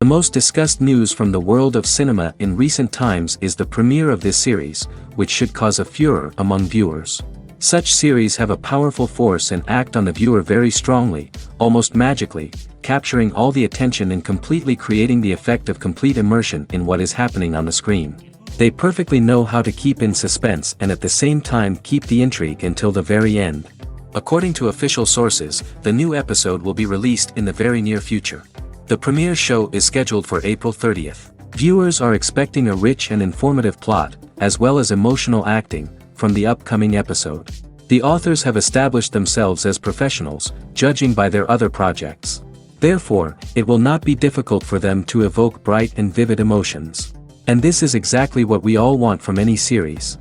most discussed news from the world of cinema in recent times is the premiere of this series, which should cause a furor among viewers. Such series have a powerful force and act on the viewer very strongly, almost magically, capturing all the attention and completely creating the effect of complete immersion in what is happening on the screen. They perfectly know how to keep in suspense and at the same time keep the intrigue until the very end. According to official sources, the new episode will be released in the very near future. The premiere show is scheduled for April 30th. Viewers are expecting a rich and informative plot, as well as emotional acting, from the upcoming episode. The authors have established themselves as professionals, judging by their other projects. Therefore, it will not be difficult for them to evoke bright and vivid emotions. And this is exactly what we all want from any series.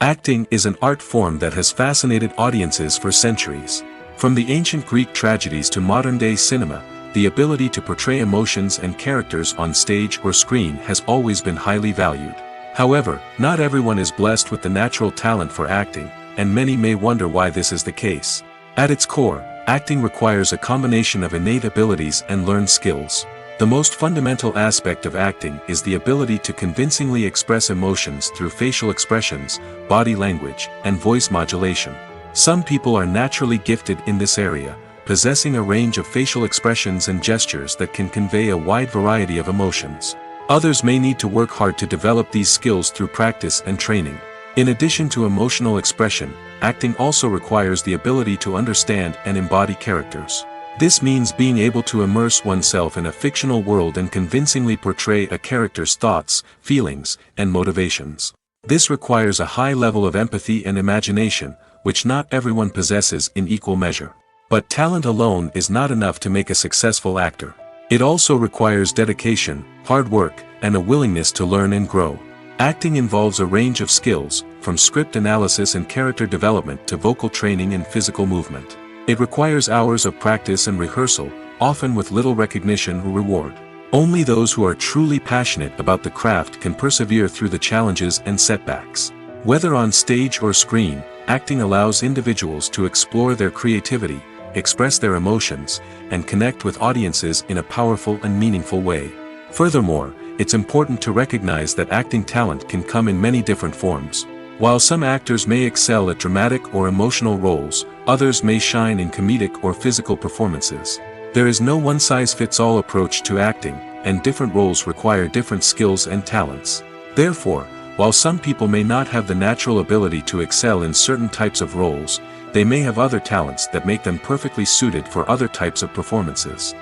Acting is an art form that has fascinated audiences for centuries. From the ancient Greek tragedies to modern-day cinema, the ability to portray emotions and characters on stage or screen has always been highly valued. However, not everyone is blessed with the natural talent for acting, and many may wonder why this is the case. At its core, acting requires a combination of innate abilities and learned skills. The most fundamental aspect of acting is the ability to convincingly express emotions through facial expressions, body language, and voice modulation. Some people are naturally gifted in this area, possessing a range of facial expressions and gestures that can convey a wide variety of emotions. Others may need to work hard to develop these skills through practice and training. In addition to emotional expression, acting also requires the ability to understand and embody characters. This means being able to immerse oneself in a fictional world and convincingly portray a character's thoughts, feelings, and motivations. This requires a high level of empathy and imagination, which not everyone possesses in equal measure. But talent alone is not enough to make a successful actor. It also requires dedication, hard work, and a willingness to learn and grow. Acting involves a range of skills, from script analysis and character development to vocal training and physical movement. It requires hours of practice and rehearsal, often with little recognition or reward. Only those who are truly passionate about the craft can persevere through the challenges and setbacks. Whether on stage or screen, acting allows individuals to explore their creativity, express their emotions, and connect with audiences in a powerful and meaningful way. Furthermore, it's important to recognize that acting talent can come in many different forms. While some actors may excel at dramatic or emotional roles, others may shine in comedic or physical performances. There is no one-size-fits-all approach to acting, and different roles require different skills and talents. Therefore, while some people may not have the natural ability to excel in certain types of roles, they may have other talents that make them perfectly suited for other types of performances.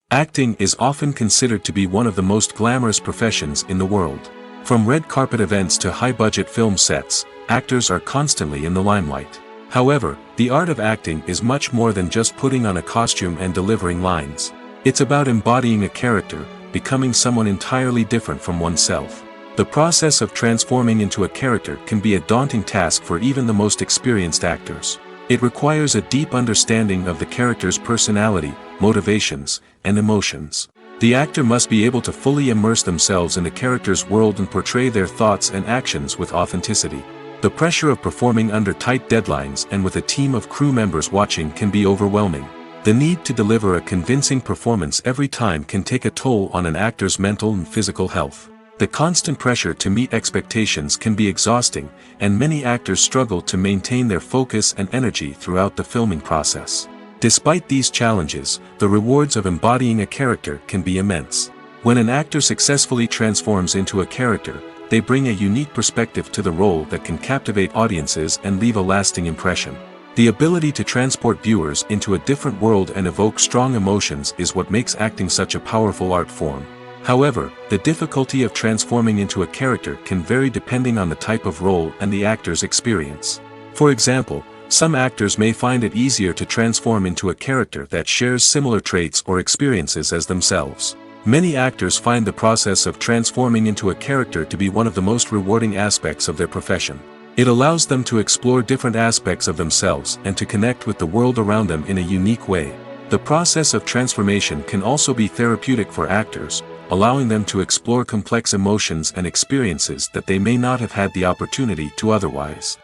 Acting is often considered to be one of the most glamorous professions in the world. From red carpet events to high-budget film sets, actors are constantly in the limelight. However, the art of acting is much more than just putting on a costume and delivering lines. It's about embodying a character, becoming someone entirely different from oneself. The process of transforming into a character can be a daunting task for even the most experienced actors. It requires a deep understanding of the character's personality, motivations, and emotions. The actor must be able to fully immerse themselves in the character's world and portray their thoughts and actions with authenticity. The pressure of performing under tight deadlines and with a team of crew members watching can be overwhelming. The need to deliver a convincing performance every time can take a toll on an actor's mental and physical health. The constant pressure to meet expectations can be exhausting, and many actors struggle to maintain their focus and energy throughout the filming process. Despite these challenges, the rewards of embodying a character can be immense. When an actor successfully transforms into a character, they bring a unique perspective to the role that can captivate audiences and leave a lasting impression. The ability to transport viewers into a different world and evoke strong emotions is what makes acting such a powerful art form. However, the difficulty of transforming into a character can vary depending on the type of role and the actor's experience. For example, some actors may find it easier to transform into a character that shares similar traits or experiences as themselves. Many actors find the process of transforming into a character to be one of the most rewarding aspects of their profession. It allows them to explore different aspects of themselves and to connect with the world around them in a unique way. The process of transformation can also be therapeutic for actors, allowing them to explore complex emotions and experiences that they may not have had the opportunity to otherwise.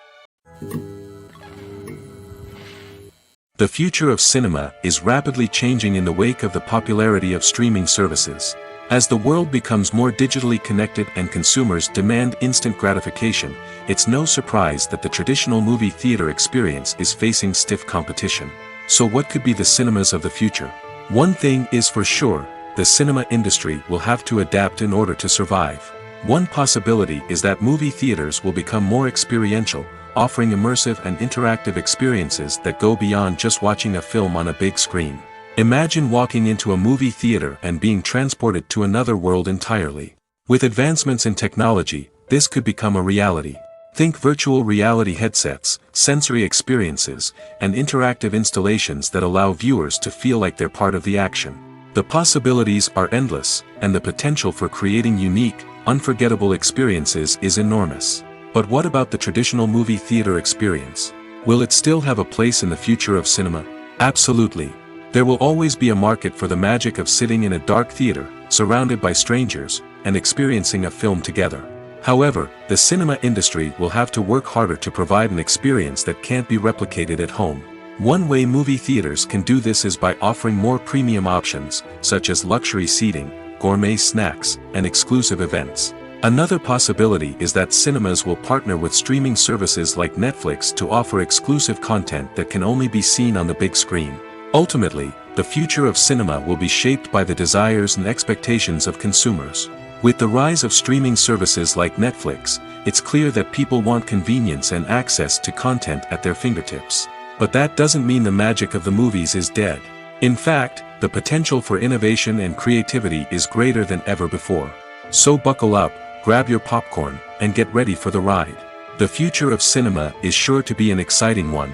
The future of cinema is rapidly changing in the wake of the popularity of streaming services. As the world becomes more digitally connected and consumers demand instant gratification, it's no surprise that the traditional movie theater experience is facing stiff competition. So what could be the cinemas of the future? One thing is for sure, the cinema industry will have to adapt in order to survive. One possibility is that movie theaters will become more experiential, offering immersive and interactive experiences that go beyond just watching a film on a big screen. Imagine walking into a movie theater and being transported to another world entirely. With advancements in technology, this could become a reality. Think virtual reality headsets, sensory experiences, and interactive installations that allow viewers to feel like they're part of the action. The possibilities are endless, and the potential for creating unique, unforgettable experiences is enormous. But what about the traditional movie theater experience? Will it still have a place in the future of cinema? Absolutely. There will always be a market for the magic of sitting in a dark theater, surrounded by strangers, and experiencing a film together. However, the cinema industry will have to work harder to provide an experience that can't be replicated at home. One way movie theaters can do this is by offering more premium options, such as luxury seating, gourmet snacks, and exclusive events. Another possibility is that cinemas will partner with streaming services like Netflix to offer exclusive content that can only be seen on the big screen. Ultimately, the future of cinema will be shaped by the desires and expectations of consumers. With the rise of streaming services like Netflix, it's clear that people want convenience and access to content at their fingertips. But that doesn't mean the magic of the movies is dead. In fact, the potential for innovation and creativity is greater than ever before. So buckle up, grab your popcorn, and get ready for the ride. The future of cinema is sure to be an exciting one.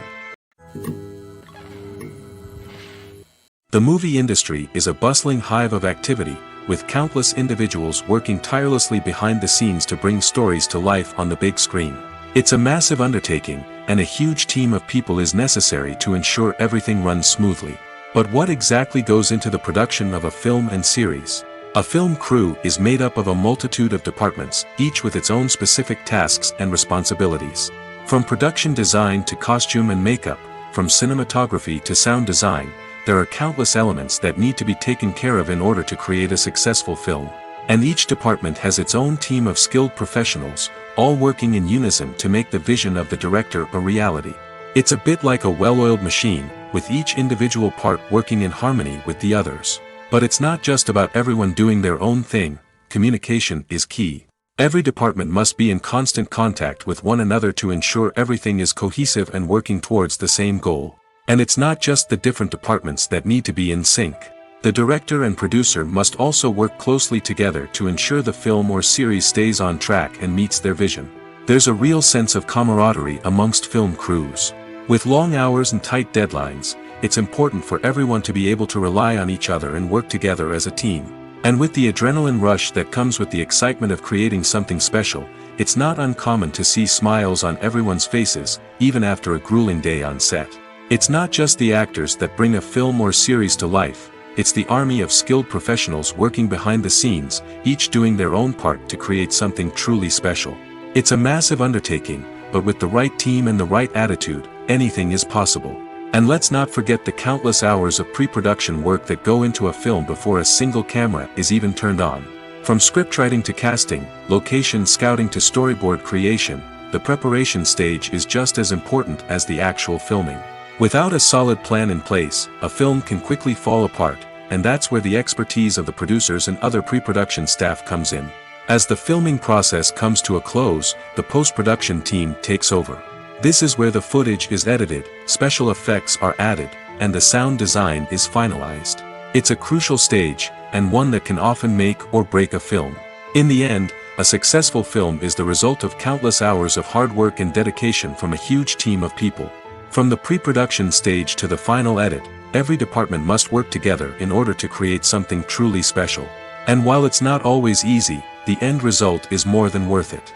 The movie industry is a bustling hive of activity, with countless individuals working tirelessly behind the scenes to bring stories to life on the big screen. It's a massive undertaking, and a huge team of people is necessary to ensure everything runs smoothly. But what exactly goes into the production of a film and series? A film crew is made up of a multitude of departments, each with its own specific tasks and responsibilities. From production design to costume and makeup, from cinematography to sound design, there are countless elements that need to be taken care of in order to create a successful film. And each department has its own team of skilled professionals, all working in unison to make the vision of the director a reality. It's a bit like a well-oiled machine, with each individual part working in harmony with the others. But it's not just about everyone doing their own thing. Communication is key. Every department must be in constant contact with one another to ensure everything is cohesive and working towards the same goal. And it's not just the different departments that need to be in sync. The director and producer must also work closely together to ensure the film or series stays on track and meets their vision. There's a real sense of camaraderie amongst film crews. With long hours and tight deadlines, it's important for everyone to be able to rely on each other and work together as a team. And with the adrenaline rush that comes with the excitement of creating something special, it's not uncommon to see smiles on everyone's faces, even after a grueling day on set. It's not just the actors that bring a film or series to life, it's the army of skilled professionals working behind the scenes, each doing their own part to create something truly special. It's a massive undertaking, but with the right team and the right attitude, anything is possible. And let's not forget the countless hours of pre-production work that go into a film before a single camera is even turned on. From scriptwriting to casting, location scouting to storyboard creation, the preparation stage is just as important as the actual filming. Without a solid plan in place, a film can quickly fall apart, and that's where the expertise of the producers and other pre-production staff comes in. As the filming process comes to a close, the post-production team takes over. This is where the footage is edited, special effects are added, and the sound design is finalized. It's a crucial stage, and one that can often make or break a film. In the end, a successful film is the result of countless hours of hard work and dedication from a huge team of people. From the pre-production stage to the final edit, every department must work together in order to create something truly special. And while it's not always easy, the end result is more than worth it.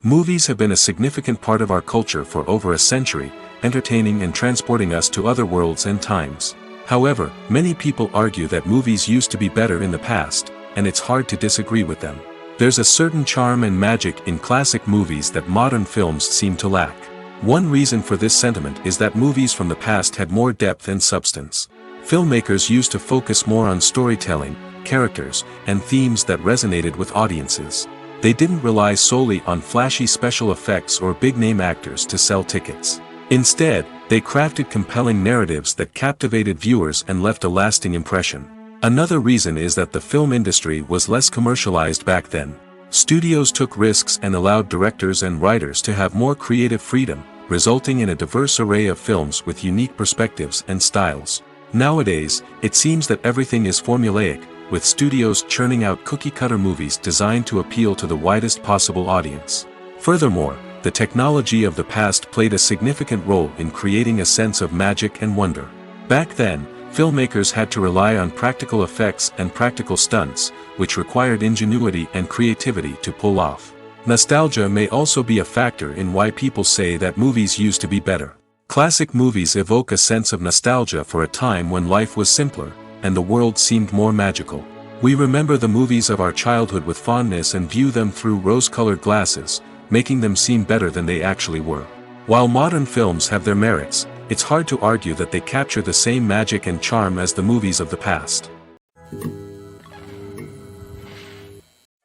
Movies have been a significant part of our culture for over a century, entertaining and transporting us to other worlds and times. However, many people argue that movies used to be better in the past, and it's hard to disagree with them. There's a certain charm and magic in classic movies that modern films seem to lack. One reason for this sentiment is that movies from the past had more depth and substance. Filmmakers used to focus more on storytelling, characters, and themes that resonated with audiences. They didn't rely solely on flashy special effects or big-name actors to sell tickets. Instead, they crafted compelling narratives that captivated viewers and left a lasting impression. Another reason is that the film industry was less commercialized back then. Studios took risks and allowed directors and writers to have more creative freedom, resulting in a diverse array of films with unique perspectives and styles. Nowadays, it seems that everything is formulaic, with studios churning out cookie-cutter movies designed to appeal to the widest possible audience. Furthermore, the technology of the past played a significant role in creating a sense of magic and wonder. Back then, filmmakers had to rely on practical effects and practical stunts, which required ingenuity and creativity to pull off. Nostalgia may also be a factor in why people say that movies used to be better. Classic movies evoke a sense of nostalgia for a time when life was simpler, and the world seemed more magical. We remember the movies of our childhood with fondness and view them through rose-colored glasses, making them seem better than they actually were. While modern films have their merits, it's hard to argue that they capture the same magic and charm as the movies of the past.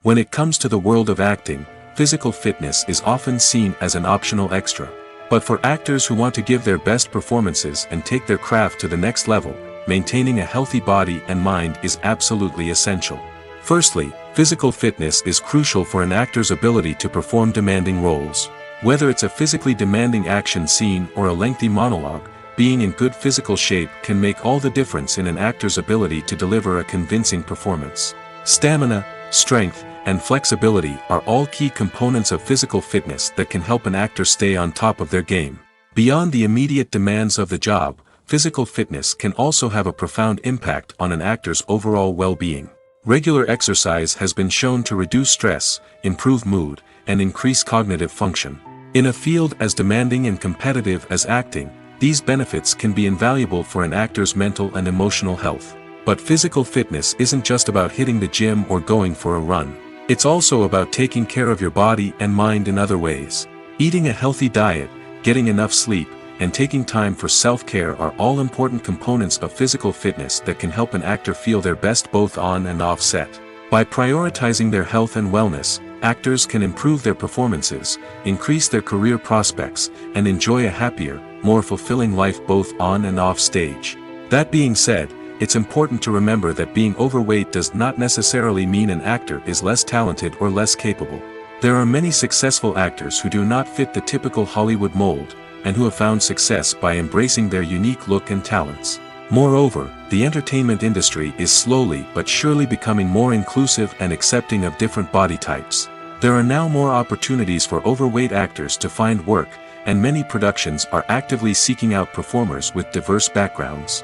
When it comes to the world of acting, physical fitness is often seen as an optional extra. But for actors who want to give their best performances and take their craft to the next level, maintaining a healthy body and mind is absolutely essential. Firstly, physical fitness is crucial for an actor's ability to perform demanding roles. Whether it's a physically demanding action scene or a lengthy monologue, being in good physical shape can make all the difference in an actor's ability to deliver a convincing performance. Stamina, strength, and flexibility are all key components of physical fitness that can help an actor stay on top of their game. Beyond the immediate demands of the job, physical fitness can also have a profound impact on an actor's overall well-being. Regular exercise has been shown to reduce stress, improve mood, and increase cognitive function. In a field as demanding and competitive as acting, these benefits can be invaluable for an actor's mental and emotional health. But physical fitness isn't just about hitting the gym or going for a run. It's also about taking care of your body and mind in other ways. Eating a healthy diet, getting enough sleep, and taking time for self-care are all important components of physical fitness that can help an actor feel their best both on and off set. By prioritizing their health and wellness, actors can improve their performances, increase their career prospects, and enjoy a happier, more fulfilling life both on and off stage. That being said, it's important to remember that being overweight does not necessarily mean an actor is less talented or less capable. There are many successful actors who do not fit the typical Hollywood mold, and who have found success by embracing their unique look and talents. Moreover, the entertainment industry is slowly but surely becoming more inclusive and accepting of different body types. There are now more opportunities for overweight actors to find work, and many productions are actively seeking out performers with diverse backgrounds.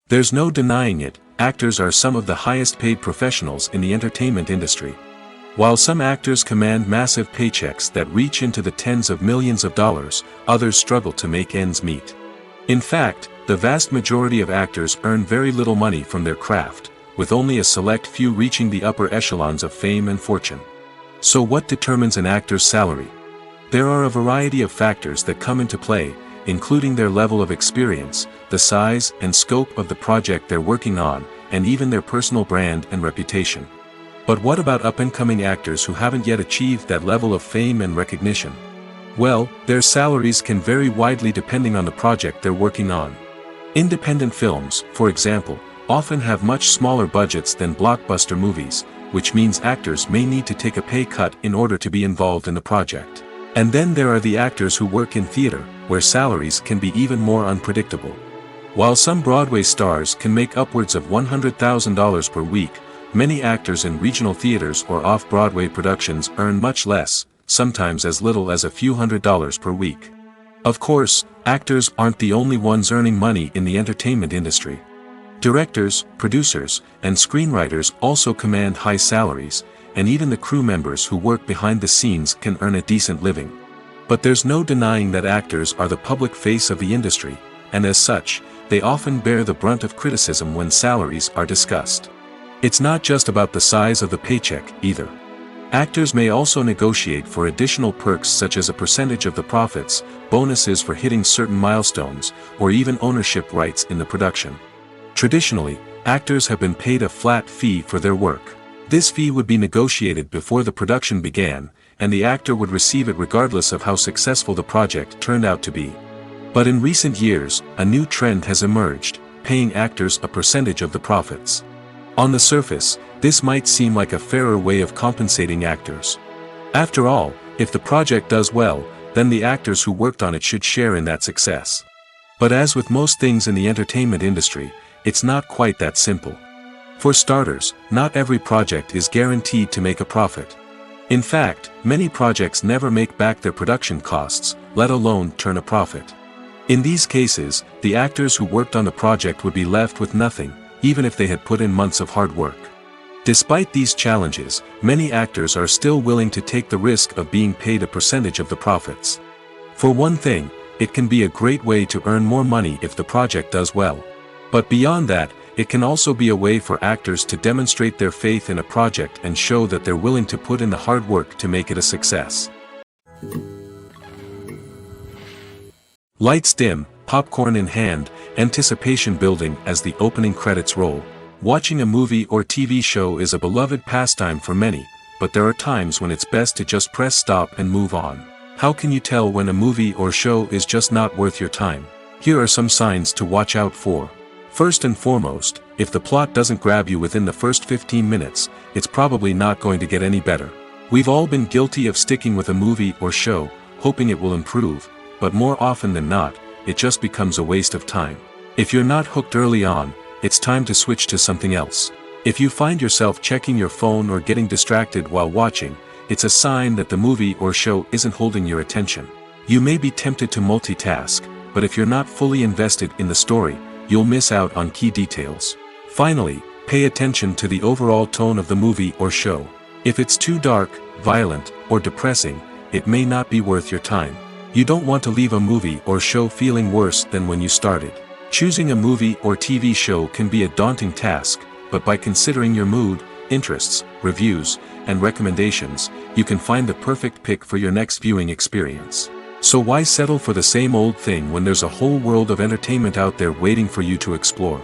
There's no denying it, actors are some of the highest paid professionals in the entertainment industry. While some actors command massive paychecks that reach into the tens of millions of dollars, others struggle to make ends meet. In fact, the vast majority of actors earn very little money from their craft, with only a select few reaching the upper echelons of fame and fortune. So what determines an actor's salary? There are a variety of factors that come into play, including their level of experience, the size and scope of the project they're working on, and even their personal brand and reputation. But what about up-and-coming actors who haven't yet achieved that level of fame and recognition? Well, their salaries can vary widely depending on the project they're working on. Independent films, for example, often have much smaller budgets than blockbuster movies, which means actors may need to take a pay cut in order to be involved in the project. And then there are the actors who work in theater, where salaries can be even more unpredictable. While some Broadway stars can make upwards of $100,000 per week, many actors in regional theaters or off-Broadway productions earn much less, sometimes as little as a few $100s per week. Of course, actors aren't the only ones earning money in the entertainment industry. Directors, producers, and screenwriters also command high salaries, and even the crew members who work behind the scenes can earn a decent living. But there's no denying that actors are the public face of the industry, and as such, they often bear the brunt of criticism when salaries are discussed. It's not just about the size of the paycheck, either. Actors may also negotiate for additional perks such as a percentage of the profits, bonuses for hitting certain milestones, or even ownership rights in the production. Traditionally, actors have been paid a flat fee for their work. This fee would be negotiated before the production began, and the actor would receive it regardless of how successful the project turned out to be. But in recent years, a new trend has emerged, paying actors a percentage of the profits. On the surface, this might seem like a fairer way of compensating actors. After all, if the project does well, then the actors who worked on it should share in that success. But as with most things in the entertainment industry, it's not quite that simple. For starters, not every project is guaranteed to make a profit. In fact, many projects never make back their production costs, let alone turn a profit. In these cases, the actors who worked on the project would be left with nothing, even if they had put in months of hard work. Despite these challenges, many actors are still willing to take the risk of being paid a percentage of the profits. For one thing, it can be a great way to earn more money if the project does well. But beyond that, it can also be a way for actors to demonstrate their faith in a project and show that they're willing to put in the hard work to make it a success. Lights dim, popcorn in hand, anticipation building as the opening credits roll. Watching a movie or TV show is a beloved pastime for many, but there are times when it's best to just press stop and move on. How can you tell when a movie or show is just not worth your time? Here are some signs to watch out for. First and foremost, if the plot doesn't grab you within the first 15 minutes, it's probably not going to get any better. We've all been guilty of sticking with a movie or show, hoping it will improve, but more often than not, it just becomes a waste of time. If you're not hooked early on, it's time to switch to something else. If you find yourself checking your phone or getting distracted while watching, it's a sign that the movie or show isn't holding your attention. You may be tempted to multitask, but if you're not fully invested in the story, you'll miss out on key details. Finally, pay attention to the overall tone of the movie or show. If it's too dark, violent, or depressing, it may not be worth your time. You don't want to leave a movie or show feeling worse than when you started. Choosing a movie or TV show can be a daunting task, but by considering your mood, interests, reviews, and recommendations, you can find the perfect pick for your next viewing experience. So why settle for the same old thing when there's a whole world of entertainment out there waiting for you to explore?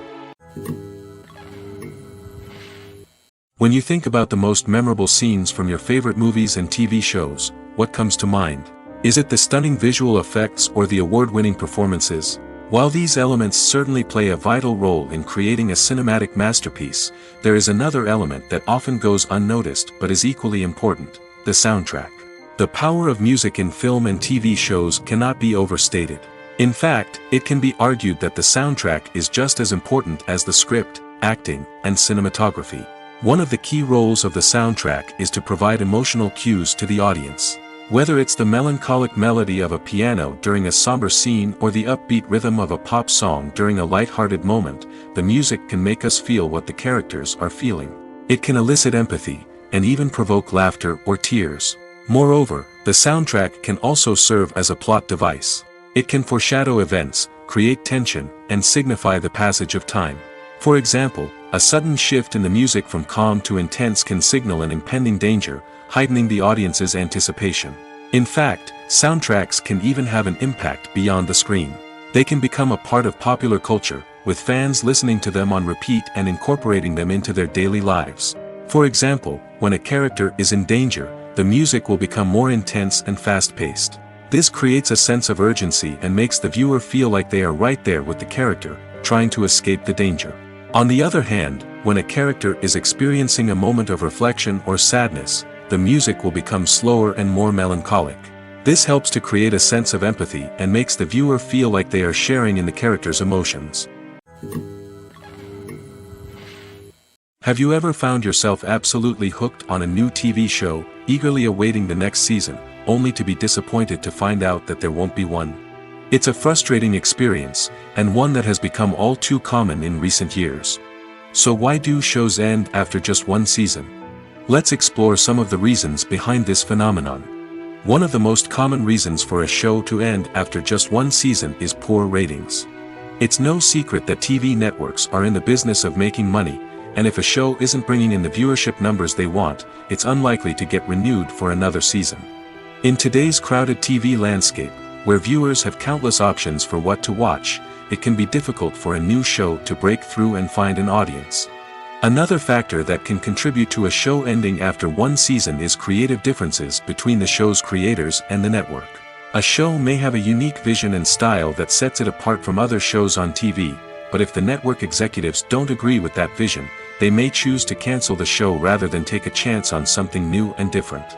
When you think about the most memorable scenes from your favorite movies and TV shows, what comes to mind? Is it the stunning visual effects or the award-winning performances? While these elements certainly play a vital role in creating a cinematic masterpiece, there is another element that often goes unnoticed but is equally important: the soundtrack. The power of music in film and TV shows cannot be overstated. In fact, it can be argued that the soundtrack is just as important as the script, acting, and cinematography. One of the key roles of the soundtrack is to provide emotional cues to the audience. Whether it's the melancholic melody of a piano during a somber scene or the upbeat rhythm of a pop song during a lighthearted moment, the music can make us feel what the characters are feeling. It can elicit empathy, and even provoke laughter or tears. Moreover, the soundtrack can also serve as a plot device. It can foreshadow events, create tension, and signify the passage of time. For example, a sudden shift in the music from calm to intense can signal an impending danger, heightening the audience's anticipation. In fact, soundtracks can even have an impact beyond the screen. They can become a part of popular culture, with fans listening to them on repeat and incorporating them into their daily lives. For example, when a character is in danger, the music will become more intense and fast-paced. This creates a sense of urgency and makes the viewer feel like they are right there with the character, trying to escape the danger. On the other hand, when a character is experiencing a moment of reflection or sadness, the music will become slower and more melancholic. This helps to create a sense of empathy and makes the viewer feel like they are sharing in the character's emotions. Have you ever found yourself absolutely hooked on a new TV show, eagerly awaiting the next season, only to be disappointed to find out that there won't be one? It's a frustrating experience, and one that has become all too common in recent years. So why do shows end after just one season? Let's explore some of the reasons behind this phenomenon. One of the most common reasons for a show to end after just one season is poor ratings. It's no secret that TV networks are in the business of making money, and if a show isn't bringing in the viewership numbers they want, it's unlikely to get renewed for another season. In today's crowded TV landscape, where viewers have countless options for what to watch, it can be difficult for a new show to break through and find an audience. Another factor that can contribute to a show ending after one season is creative differences between the show's creators and the network. A show may have a unique vision and style that sets it apart from other shows on TV, but if the network executives don't agree with that vision, they may choose to cancel the show rather than take a chance on something new and different.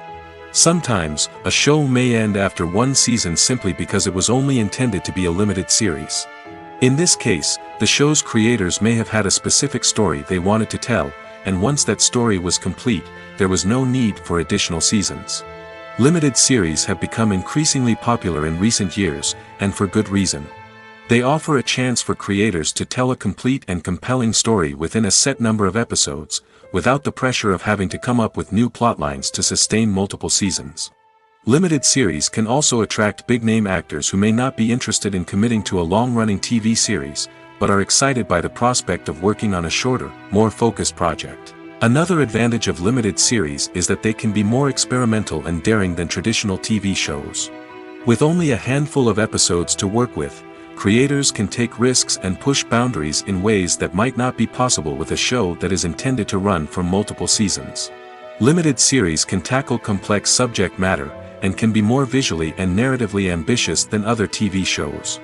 Sometimes, a show may end after one season simply because it was only intended to be a limited series. In this case, the show's creators may have had a specific story they wanted to tell, and once that story was complete, there was no need for additional seasons. Limited series have become increasingly popular in recent years, and for good reason. They offer a chance for creators to tell a complete and compelling story within a set number of episodes, without the pressure of having to come up with new plotlines to sustain multiple seasons. Limited series can also attract big-name actors who may not be interested in committing to a long-running TV series, but are excited by the prospect of working on a shorter, more focused project. Another advantage of limited series is that they can be more experimental and daring than traditional TV shows. With only a handful of episodes to work with, creators can take risks and push boundaries in ways that might not be possible with a show that is intended to run for multiple seasons. Limited series can tackle complex subject matter, and can be more visually and narratively ambitious than other TV shows.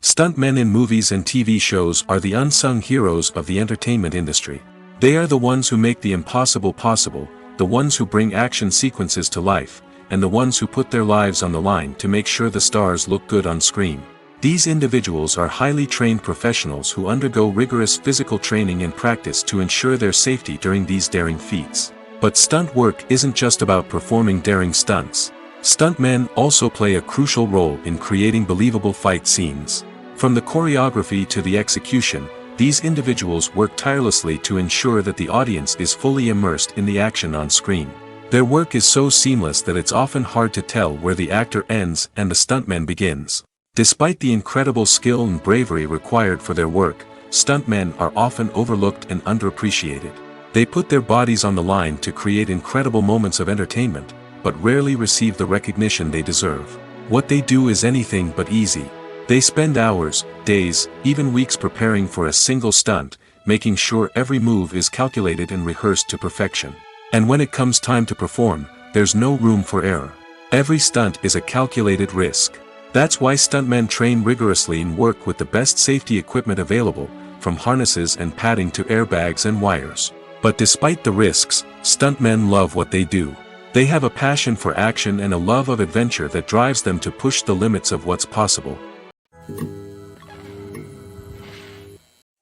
Stuntmen in movies and TV shows are the unsung heroes of the entertainment industry. They are the ones who make the impossible possible, the ones who bring action sequences to life, and the ones who put their lives on the line to make sure the stars look good on screen. These individuals are highly trained professionals who undergo rigorous physical training and practice to ensure their safety during these daring feats. But stunt work isn't just about performing daring stunts. Stuntmen also play a crucial role in creating believable fight scenes. From the choreography to the execution, these individuals work tirelessly to ensure that the audience is fully immersed in the action on screen. Their work is so seamless that it's often hard to tell where the actor ends and the stuntman begins. Despite the incredible skill and bravery required for their work, stuntmen are often overlooked and underappreciated. They put their bodies on the line to create incredible moments of entertainment, but rarely receive the recognition they deserve. What they do is anything but easy. They spend hours, days, even weeks preparing for a single stunt, making sure every move is calculated and rehearsed to perfection. And when it comes time to perform, there's no room for error. Every stunt is a calculated risk. That's why stuntmen train rigorously and work with the best safety equipment available, from harnesses and padding to airbags and wires. But despite the risks, stuntmen love what they do. They have a passion for action and a love of adventure that drives them to push the limits of what's possible.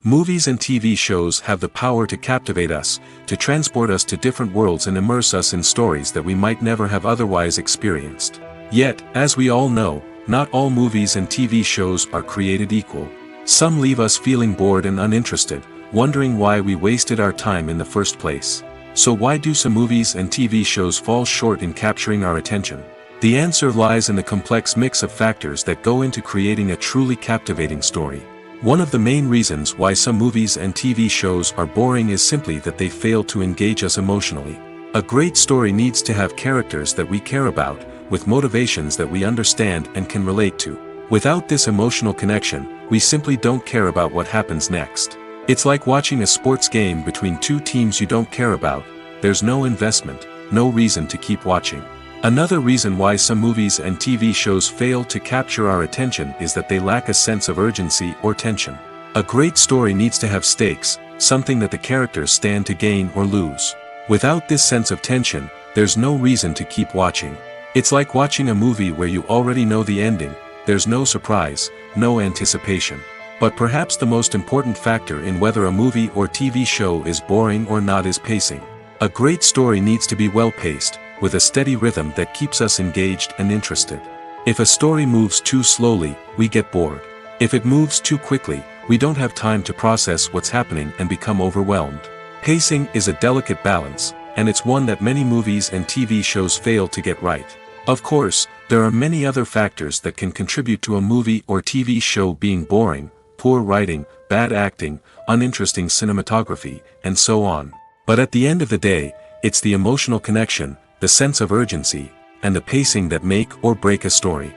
Movies and TV shows have the power to captivate us, to transport us to different worlds and immerse us in stories that we might never have otherwise experienced. Yet, as we all know, not all movies and TV shows are created equal. Some leave us feeling bored and uninterested, wondering why we wasted our time in the first place. So why do some movies and TV shows fall short in capturing our attention? The answer lies in the complex mix of factors that go into creating a truly captivating story. One of the main reasons why some movies and TV shows are boring is simply that they fail to engage us emotionally. A great story needs to have characters that we care about, with motivations that we understand and can relate to. Without this emotional connection, we simply don't care about what happens next. It's like watching a sports game between two teams you don't care about. There's no investment, no reason to keep watching. Another reason why some movies and TV shows fail to capture our attention is that they lack a sense of urgency or tension. A great story needs to have stakes, something that the characters stand to gain or lose. Without this sense of tension, there's no reason to keep watching. It's like watching a movie where you already know the ending. There's no surprise, no anticipation. But perhaps the most important factor in whether a movie or TV show is boring or not is pacing. A great story needs to be well-paced, with a steady rhythm that keeps us engaged and interested. If a story moves too slowly, we get bored. If it moves too quickly, we don't have time to process what's happening and become overwhelmed. Pacing is a delicate balance, and it's one that many movies and TV shows fail to get right. Of course, there are many other factors that can contribute to a movie or TV show being boring. poor writing, bad acting, uninteresting cinematography, and so on. But at the end of the day, it's the emotional connection, the sense of urgency, and the pacing that make or break a story.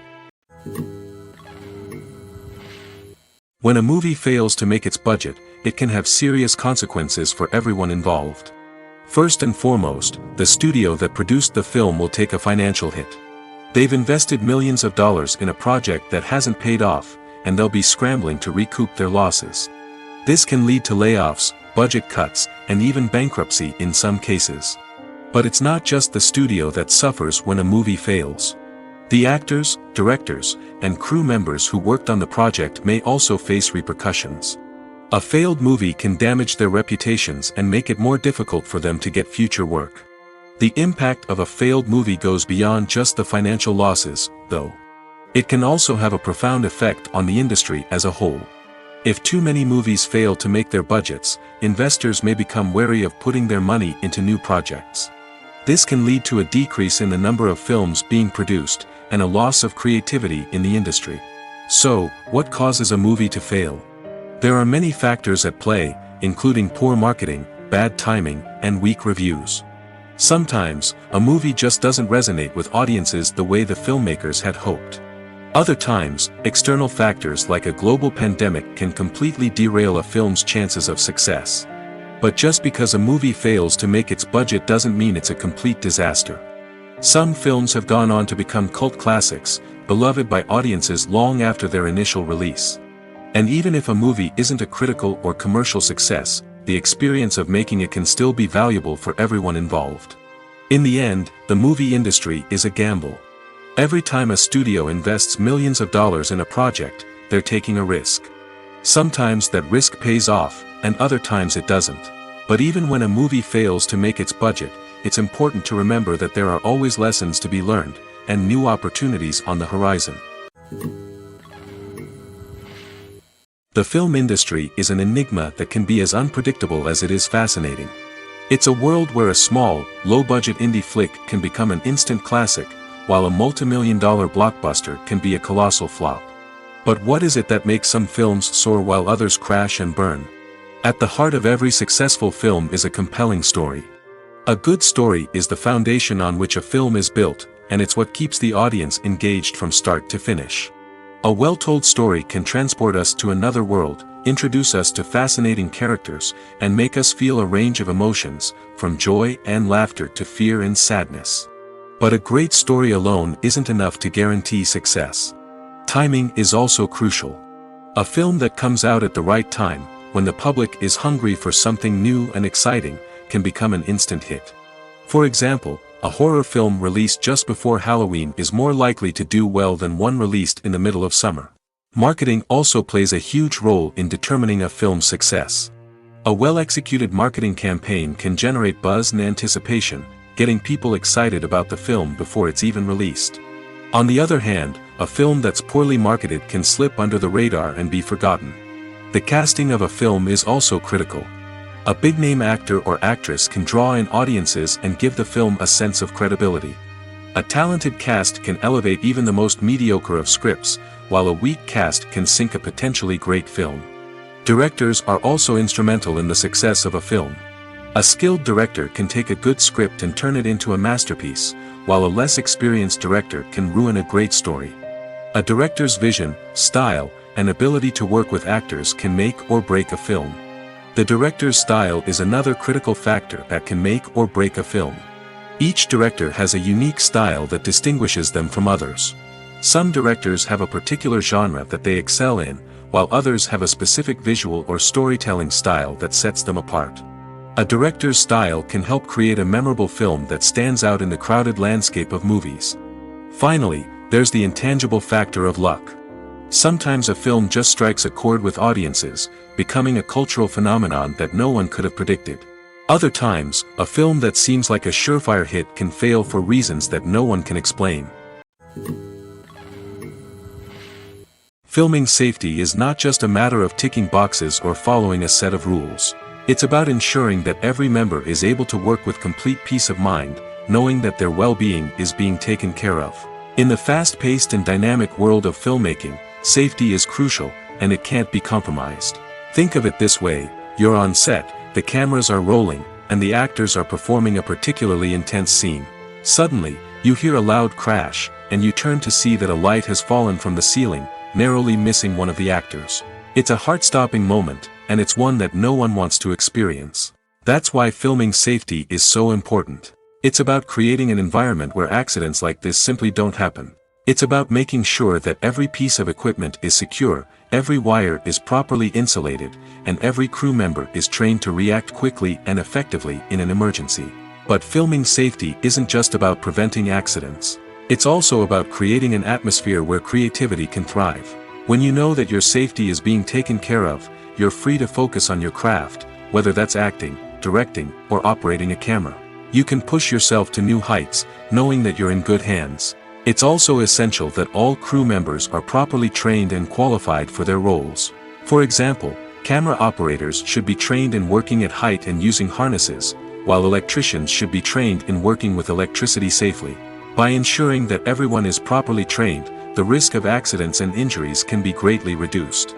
When a movie fails to make its budget, it can have serious consequences for everyone involved. First and foremost, the studio that produced the film will take a financial hit. They've invested millions of dollars in a project that hasn't paid off, and they'll be scrambling to recoup their losses. This can lead to layoffs, budget cuts, and even bankruptcy in some cases. But it's not just the studio that suffers when a movie fails. The actors, directors, and crew members who worked on the project may also face repercussions. A failed movie can damage their reputations and make it more difficult for them to get future work. The impact of a failed movie goes beyond just the financial losses, though. It can also have a profound effect on the industry as a whole. If too many movies fail to make their budgets, investors may become wary of putting their money into new projects. This can lead to a decrease in the number of films being produced, and a loss of creativity in the industry. So, what causes a movie to fail? There are many factors at play, including poor marketing, bad timing, and weak reviews. Sometimes, a movie just doesn't resonate with audiences the way the filmmakers had hoped. Other times, external factors like a global pandemic can completely derail a film's chances of success. But just because a movie fails to make its budget doesn't mean it's a complete disaster. Some films have gone on to become cult classics, beloved by audiences long after their initial release. And even if a movie isn't a critical or commercial success, the experience of making it can still be valuable for everyone involved. In the end, the movie industry is a gamble. Every time a studio invests millions of dollars in a project, they're taking a risk. Sometimes that risk pays off, and other times it doesn't. But even when a movie fails to make its budget, it's important to remember that there are always lessons to be learned, and new opportunities on the horizon. The film industry is an enigma that can be as unpredictable as it is fascinating. It's a world where a small, low-budget indie flick can become an instant classic, while a multi-million-dollar blockbuster can be a colossal flop. But what is it that makes some films soar while others crash and burn? At the heart of every successful film is a compelling story. A good story is the foundation on which a film is built, and it's what keeps the audience engaged from start to finish. A well-told story can transport us to another world, introduce us to fascinating characters, and make us feel a range of emotions, from joy and laughter to fear and sadness. But a great story alone isn't enough to guarantee success. Timing is also crucial. A film that comes out at the right time, when the public is hungry for something new and exciting, can become an instant hit. For example, a horror film released just before Halloween is more likely to do well than one released in the middle of summer. Marketing also plays a huge role in determining a film's success. A well-executed marketing campaign can generate buzz and anticipation, getting people excited about the film before it's even released. On the other hand, a film that's poorly marketed can slip under the radar and be forgotten. The casting of a film is also critical. A big-name actor or actress can draw in audiences and give the film a sense of credibility. A talented cast can elevate even the most mediocre of scripts, while a weak cast can sink a potentially great film. Directors are also instrumental in the success of a film. A skilled director can take a good script and turn it into a masterpiece, while a less experienced director can ruin a great story. A director's vision, style, and ability to work with actors can make or break a film. The director's style is another critical factor that can make or break a film. Each director has a unique style that distinguishes them from others. Some directors have a particular genre that they excel in, while others have a specific visual or storytelling style that sets them apart. A director's style can help create a memorable film that stands out in the crowded landscape of movies. Finally, there's the intangible factor of luck. Sometimes a film just strikes a chord with audiences, becoming a cultural phenomenon that no one could have predicted. Other times, a film that seems like a surefire hit can fail for reasons that no one can explain. Filming safety is not just a matter of ticking boxes or following a set of rules. It's about ensuring that every member is able to work with complete peace of mind, knowing that their well-being is being taken care of. In the fast-paced and dynamic world of filmmaking, safety is crucial, and it can't be compromised. Think of it this way: you're on set, the cameras are rolling, and the actors are performing a particularly intense scene. Suddenly, you hear a loud crash, and you turn to see that a light has fallen from the ceiling, narrowly missing one of the actors. It's a heart-stopping moment, and it's one that no one wants to experience. That's why filming safety is so important. It's about creating an environment where accidents like this simply don't happen. It's about making sure that every piece of equipment is secure, every wire is properly insulated, and every crew member is trained to react quickly and effectively in an emergency. But filming safety isn't just about preventing accidents. It's also about creating an atmosphere where creativity can thrive. When you know that your safety is being taken care of, you're free to focus on your craft, whether that's acting, directing, or operating a camera. You can push yourself to new heights, knowing that you're in good hands. It's also essential that all crew members are properly trained and qualified for their roles. For example, camera operators should be trained in working at height and using harnesses, while electricians should be trained in working with electricity safely. By ensuring that everyone is properly trained, the risk of accidents and injuries can be greatly reduced.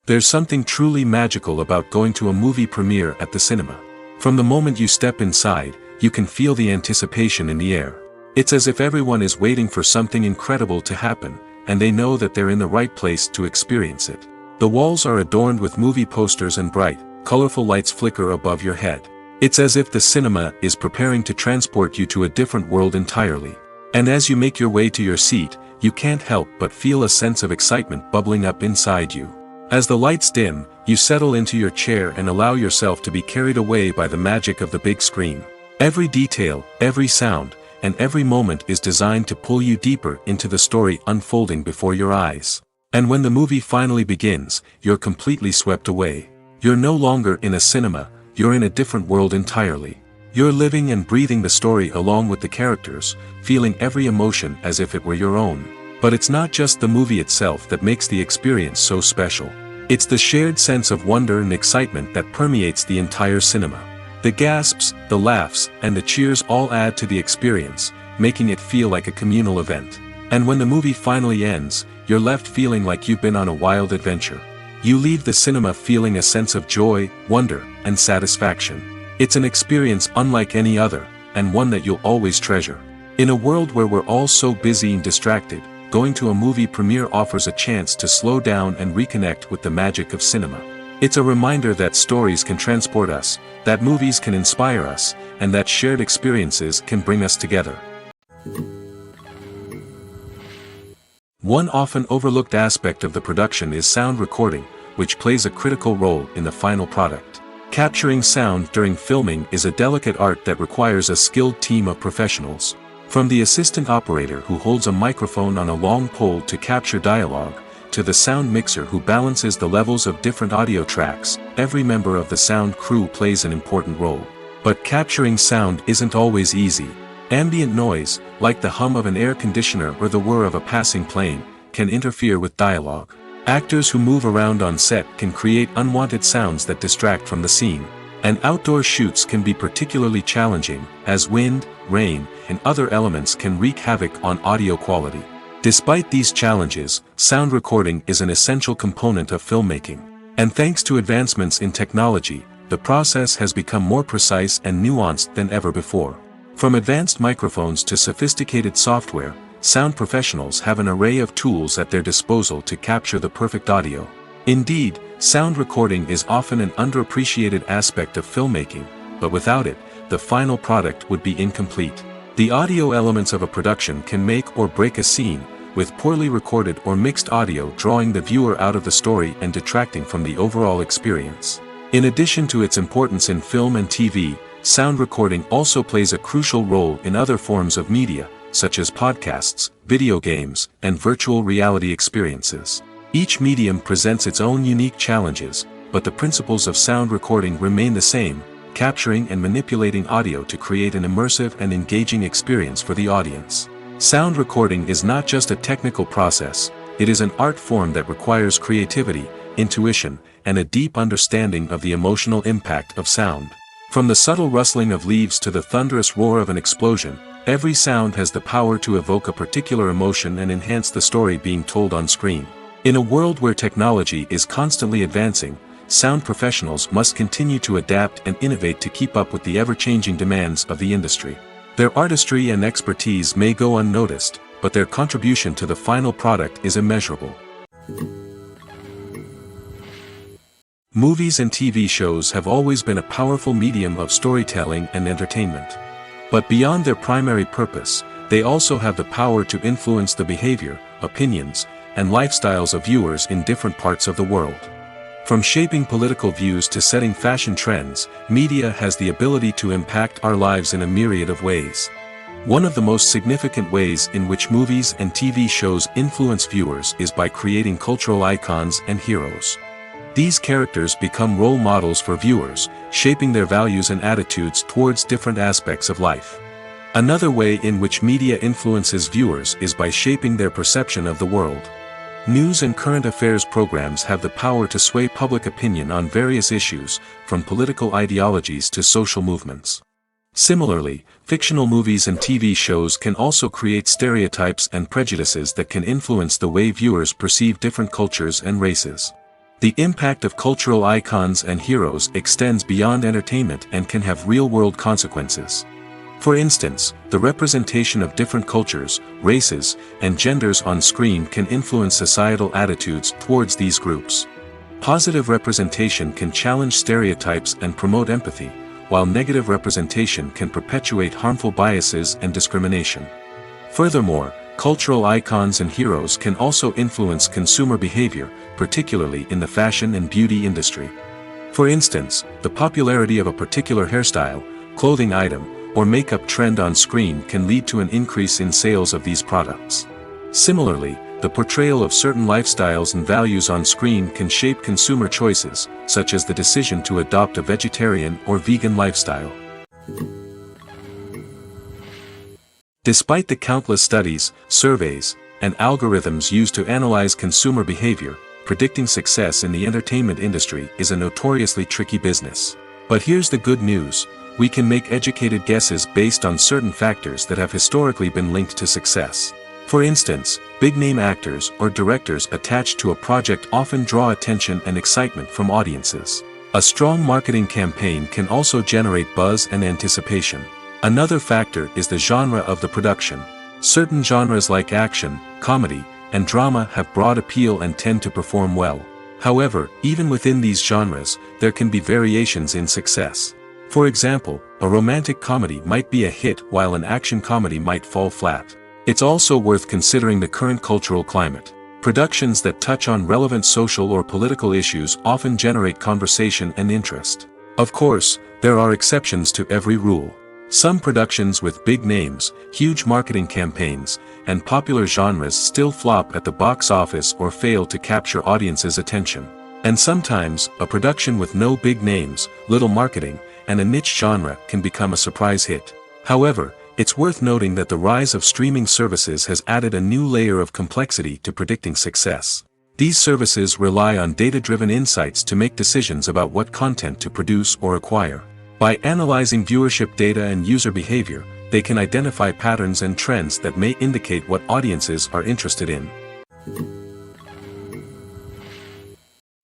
There's something truly magical about going to a movie premiere at the cinema. From the moment you step inside, you can feel the anticipation in the air. It's as if everyone is waiting for something incredible to happen, and they know that they're in the right place to experience it. The walls are adorned with movie posters and bright, colorful lights flicker above your head. It's as if the cinema is preparing to transport you to a different world entirely. And as you make your way to your seat, you can't help but feel a sense of excitement bubbling up inside you. As the lights dim, you settle into your chair and allow yourself to be carried away by the magic of the big screen. Every detail, every sound, and every moment is designed to pull you deeper into the story unfolding before your eyes. And when the movie finally begins, you're completely swept away. You're no longer in a cinema, you're in a different world entirely. You're living and breathing the story along with the characters, feeling every emotion as if it were your own. But it's not just the movie itself that makes the experience so special. It's the shared sense of wonder and excitement that permeates the entire cinema. The gasps, the laughs, and the cheers all add to the experience, making it feel like a communal event. And when the movie finally ends, you're left feeling like you've been on a wild adventure. You leave the cinema feeling a sense of joy, wonder, and satisfaction. It's an experience unlike any other, and one that you'll always treasure. In a world where we're all so busy and distracted, going to a movie premiere offers a chance to slow down and reconnect with the magic of cinema. It's a reminder that stories can transport us, that movies can inspire us, and that shared experiences can bring us together. One often overlooked aspect of the production is sound recording, which plays a critical role in the final product. Capturing sound during filming is a delicate art that requires a skilled team of professionals. From the assistant operator who holds a microphone on a long pole to capture dialogue, to the sound mixer who balances the levels of different audio tracks, every member of the sound crew plays an important role. But capturing sound isn't always easy. Ambient noise, like the hum of an air conditioner or the whir of a passing plane, can interfere with dialogue. Actors who move around on set can create unwanted sounds that distract from the scene. And outdoor shoots can be particularly challenging, as wind, rain, and other elements can wreak havoc on audio quality. Despite these challenges, sound recording is an essential component of filmmaking. And thanks to advancements in technology, the process has become more precise and nuanced than ever before. From advanced microphones to sophisticated software, sound professionals have an array of tools at their disposal to capture the perfect audio. Indeed, sound recording is often an underappreciated aspect of filmmaking, but without it, the final product would be incomplete. The audio elements of a production can make or break a scene, with poorly recorded or mixed audio drawing the viewer out of the story and detracting from the overall experience. In addition to its importance in film and TV, sound recording also plays a crucial role in other forms of media, such as podcasts, video games, and virtual reality experiences. Each medium presents its own unique challenges, but the principles of sound recording remain the same, capturing and manipulating audio to create an immersive and engaging experience for the audience. Sound recording is not just a technical process, it is an art form that requires creativity, intuition, and a deep understanding of the emotional impact of sound. From the subtle rustling of leaves to the thunderous roar of an explosion, Every sound has the power to evoke a particular emotion and enhance the story being told on screen. In a world where technology is constantly advancing, sound professionals must continue to adapt and innovate to keep up with the ever-changing demands of the industry. Their artistry and expertise may go unnoticed, but their contribution to the final product is immeasurable. Movies and TV shows have always been a powerful medium of storytelling and entertainment. But beyond their primary purpose, they also have the power to influence the behavior, opinions, and lifestyles of viewers in different parts of the world. From shaping political views to setting fashion trends, media has the ability to impact our lives in a myriad of ways. One of the most significant ways in which movies and TV shows influence viewers is by creating cultural icons and heroes. These characters become role models for viewers, shaping their values and attitudes towards different aspects of life. Another way in which media influences viewers is by shaping their perception of the world. News and current affairs programs have the power to sway public opinion on various issues, from political ideologies to social movements. Similarly, fictional movies and TV shows can also create stereotypes and prejudices that can influence the way viewers perceive different cultures and races. The impact of cultural icons and heroes extends beyond entertainment and can have real-world consequences. For instance, the representation of different cultures, races, and genders on screen can influence societal attitudes towards these groups. Positive representation can challenge stereotypes and promote empathy, while negative representation can perpetuate harmful biases and discrimination. Furthermore, cultural icons and heroes can also influence consumer behavior, particularly in the fashion and beauty industry. For instance, the popularity of a particular hairstyle, clothing item, or makeup trend on screen can lead to an increase in sales of these products. Similarly, the portrayal of certain lifestyles and values on screen can shape consumer choices, such as the decision to adopt a vegetarian or vegan lifestyle. Despite the countless studies, surveys, and algorithms used to analyze consumer behavior, predicting success in the entertainment industry is a notoriously tricky business. But here's the good news: we can make educated guesses based on certain factors that have historically been linked to success. For instance, big-name actors or directors attached to a project often draw attention and excitement from audiences. A strong marketing campaign can also generate buzz and anticipation. Another factor is the genre of the production. Certain genres like action, comedy, and drama have broad appeal and tend to perform well. However, even within these genres, there can be variations in success. For example, a romantic comedy might be a hit while an action comedy might fall flat. It's also worth considering the current cultural climate. Productions that touch on relevant social or political issues often generate conversation and interest. Of course, there are exceptions to every rule. Some productions with big names, huge marketing campaigns, and popular genres still flop at the box office or fail to capture audiences' attention. And sometimes, a production with no big names, little marketing, and a niche genre can become a surprise hit. However, it's worth noting that the rise of streaming services has added a new layer of complexity to predicting success. These services rely on data-driven insights to make decisions about what content to produce or acquire. By analyzing viewership data and user behavior, they can identify patterns and trends that may indicate what audiences are interested in.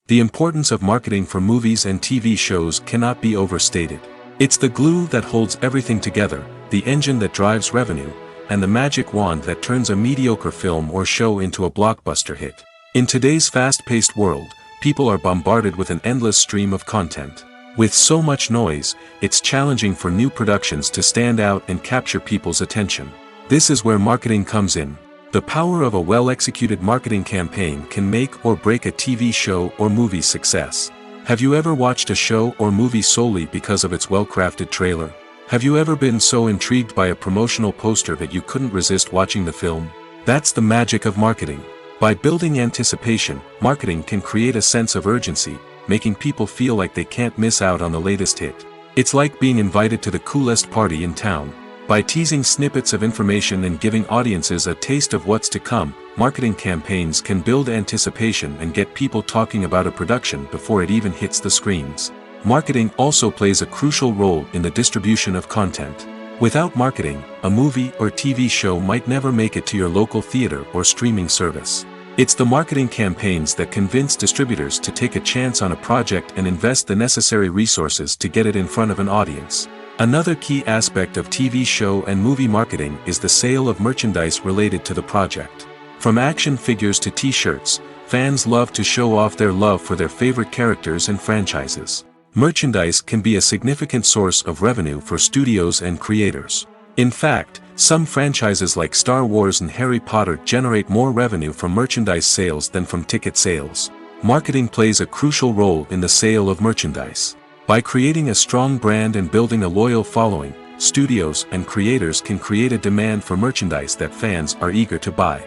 The importance of marketing for movies and TV shows cannot be overstated. It's the glue that holds everything together, the engine that drives revenue, and the magic wand that turns a mediocre film or show into a blockbuster hit. In today's fast-paced world, people are bombarded with an endless stream of content. With so much noise, it's challenging for new productions to stand out and capture people's attention. This is where marketing comes in. The power of a well-executed marketing campaign can make or break a TV show or movie's success. Have you ever watched a show or movie solely because of its well-crafted trailer? Have you ever been so intrigued by a promotional poster that you couldn't resist watching the film? That's the magic of marketing. By building anticipation, marketing can create a sense of urgency, making people feel like they can't miss out on the latest hit. It's like being invited to the coolest party in town. By teasing snippets of information and giving audiences a taste of what's to come, marketing campaigns can build anticipation and get people talking about a production before it even hits the screens. Marketing also plays a crucial role in the distribution of content. Without marketing, a movie or TV show might never make it to your local theater or streaming service. It's the marketing campaigns that convince distributors to take a chance on a project and invest the necessary resources to get it in front of an audience. Another key aspect of TV show and movie marketing is the sale of merchandise related to the project. From action figures to t-shirts, fans love to show off their love for their favorite characters and franchises. Merchandise can be a significant source of revenue for studios and creators. In fact, some franchises like Star Wars and Harry Potter generate more revenue from merchandise sales than from ticket sales. Marketing plays a crucial role in the sale of merchandise. By creating a strong brand and building a loyal following, studios and creators can create a demand for merchandise that fans are eager to buy.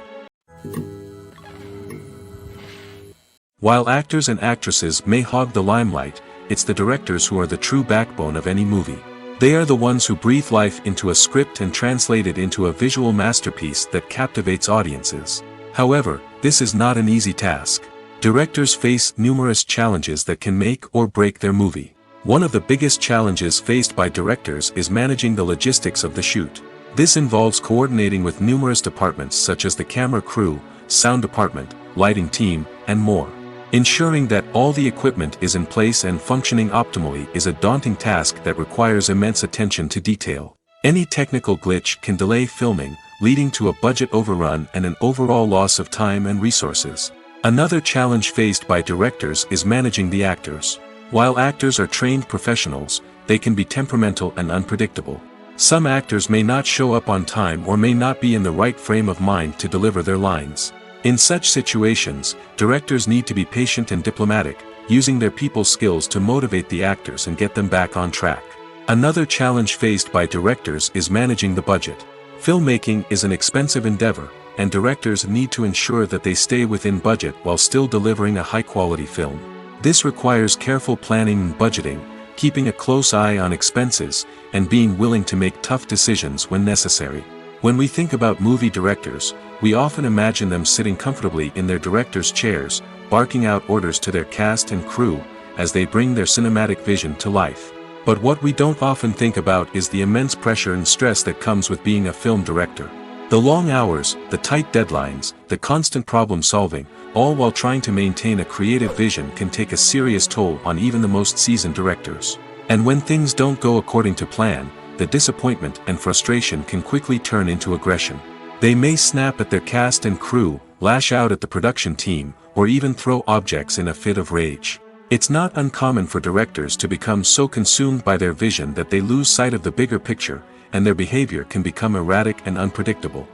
While actors and actresses may hog the limelight, it's the directors who are the true backbone of any movie. They are the ones who breathe life into a script and translate it into a visual masterpiece that captivates audiences. However, this is not an easy task. Directors face numerous challenges that can make or break their movie. One of the biggest challenges faced by directors is managing the logistics of the shoot. This involves coordinating with numerous departments such as the camera crew, sound department, lighting team, and more. Ensuring that all the equipment is in place and functioning optimally is a daunting task that requires immense attention to detail. Any technical glitch can delay filming, leading to a budget overrun and an overall loss of time and resources. Another challenge faced by directors is managing the actors. While actors are trained professionals, they can be temperamental and unpredictable. Some actors may not show up on time or may not be in the right frame of mind to deliver their lines. In such situations, directors need to be patient and diplomatic, using their people skills to motivate the actors and get them back on track. Another challenge faced by directors is managing the budget. Filmmaking is an expensive endeavor, and directors need to ensure that they stay within budget while still delivering a high-quality film. This requires careful planning and budgeting, keeping a close eye on expenses, and being willing to make tough decisions when necessary. When we think about movie directors, we often imagine them sitting comfortably in their director's chairs, barking out orders to their cast and crew, as they bring their cinematic vision to life. But what we don't often think about is the immense pressure and stress that comes with being a film director. The long hours, the tight deadlines, the constant problem solving, all while trying to maintain a creative vision can take a serious toll on even the most seasoned directors. And when things don't go according to plan, the disappointment and frustration can quickly turn into aggression. They may snap at their cast and crew, lash out at the production team, or even throw objects in a fit of rage. It's not uncommon for directors to become so consumed by their vision that they lose sight of the bigger picture, and their behavior can become erratic and unpredictable.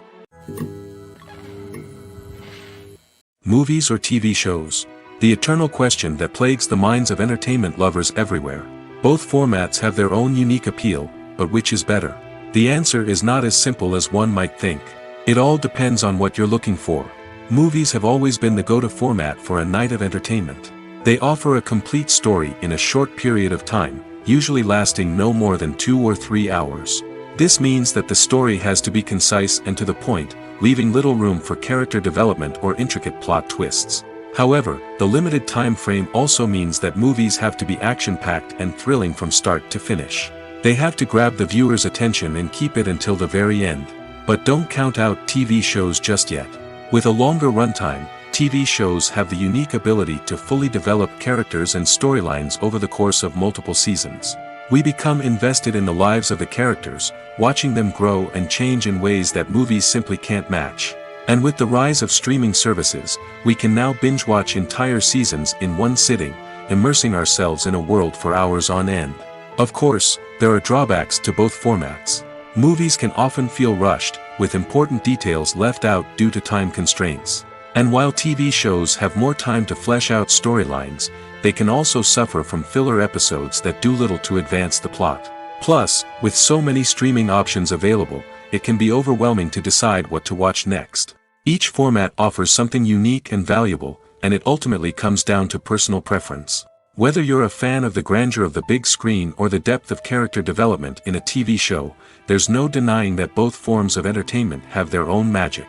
Movies or TV shows? The eternal question that plagues the minds of entertainment lovers everywhere. Both formats have their own unique appeal, but which is better? The answer is not as simple as one might think. It all depends on what you're looking for. Movies have always been the go-to format for a night of entertainment. They offer a complete story in a short period of time, usually lasting no more than 2 or 3 hours. This means that the story has to be concise and to the point, leaving little room for character development or intricate plot twists. However, the limited time frame also means that movies have to be action-packed and thrilling from start to finish. They have to grab the viewer's attention and keep it until the very end. But don't count out TV shows just yet. With a longer runtime, TV shows have the unique ability to fully develop characters and storylines over the course of multiple seasons. We become invested in the lives of the characters, watching them grow and change in ways that movies simply can't match. And with the rise of streaming services, we can now binge-watch entire seasons in one sitting, immersing ourselves in a world for hours on end. Of course, there are drawbacks to both formats. Movies can often feel rushed, with important details left out due to time constraints. And while TV shows have more time to flesh out storylines, they can also suffer from filler episodes that do little to advance the plot. Plus, with so many streaming options available, it can be overwhelming to decide what to watch next. Each format offers something unique and valuable, and it ultimately comes down to personal preference. Whether you're a fan of the grandeur of the big screen or the depth of character development in a TV show, there's no denying that both forms of entertainment have their own magic.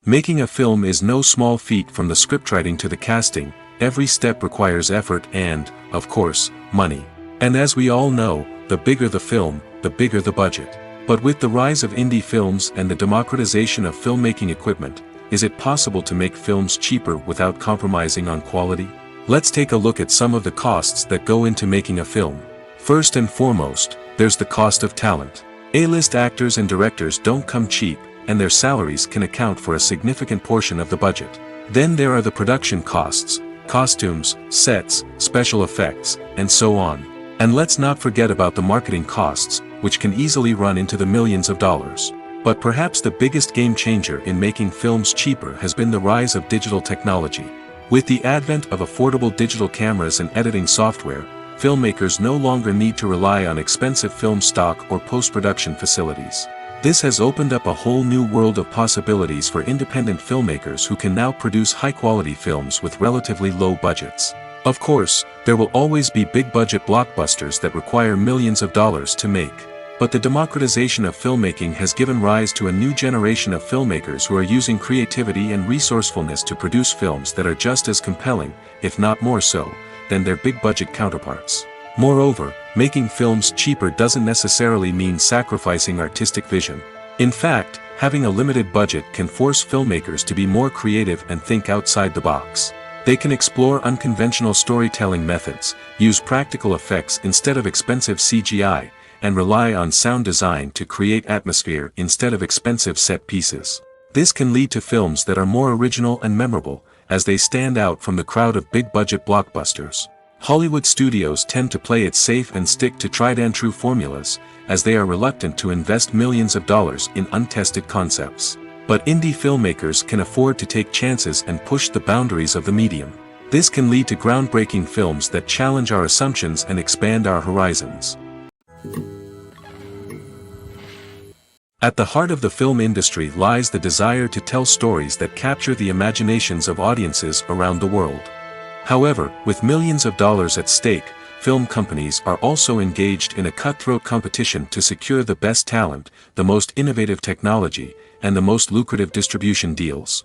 Making a film is no small feat. From the scriptwriting to the casting, every step requires effort and, of course, money. And as we all know, the bigger the film, the bigger the budget. But with the rise of indie films and the democratization of filmmaking equipment, is it possible to make films cheaper without compromising on quality? Let's take a look at some of the costs that go into making a film. First and foremost, there's the cost of talent. A-list actors and directors don't come cheap, and their salaries can account for a significant portion of the budget. Then there are the production costs, costumes, sets, special effects, and so on. And let's not forget about the marketing costs, which can easily run into the millions of dollars. But perhaps the biggest game changer in making films cheaper has been the rise of digital technology. With the advent of affordable digital cameras and editing software, filmmakers no longer need to rely on expensive film stock or post-production facilities. This has opened up a whole new world of possibilities for independent filmmakers who can now produce high-quality films with relatively low budgets. Of course, there will always be big-budget blockbusters that require millions of dollars to make. But the democratization of filmmaking has given rise to a new generation of filmmakers who are using creativity and resourcefulness to produce films that are just as compelling, if not more so, than their big-budget counterparts. Moreover, making films cheaper doesn't necessarily mean sacrificing artistic vision. In fact, having a limited budget can force filmmakers to be more creative and think outside the box. They can explore unconventional storytelling methods, use practical effects instead of expensive CGI, and rely on sound design to create atmosphere instead of expensive set pieces. This can lead to films that are more original and memorable, as they stand out from the crowd of big-budget blockbusters. Hollywood studios tend to play it safe and stick to tried-and-true formulas, as they are reluctant to invest millions of dollars in untested concepts. But indie filmmakers can afford to take chances and push the boundaries of the medium. This can lead to groundbreaking films that challenge our assumptions and expand our horizons. At the heart of the film industry lies the desire to tell stories that capture the imaginations of audiences around the world. However, with millions of dollars at stake, film companies are also engaged in a cutthroat competition to secure the best talent, the most innovative technology, and the most lucrative distribution deals.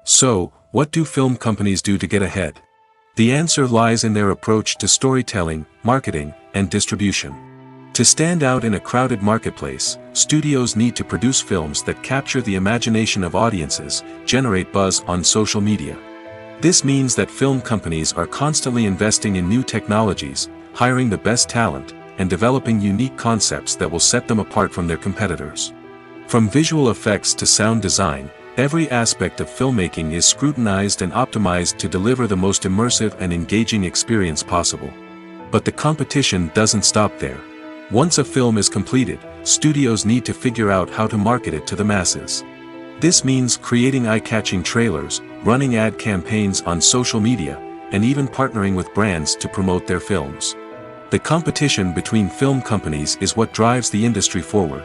So, what do film companies do to get ahead? The answer lies in their approach to storytelling, marketing, and distribution. To stand out in a crowded marketplace, studios need to produce films that capture the imagination of audiences, generate buzz on social media. This means that film companies are constantly investing in new technologies, hiring the best talent, and developing unique concepts that will set them apart from their competitors. From visual effects to sound design, every aspect of filmmaking is scrutinized and optimized to deliver the most immersive and engaging experience possible. But the competition doesn't stop there. Once a film is completed, studios need to figure out how to market it to the masses. This means creating eye-catching trailers, running ad campaigns on social media, and even partnering with brands to promote their films. The competition between film companies is what drives the industry forward.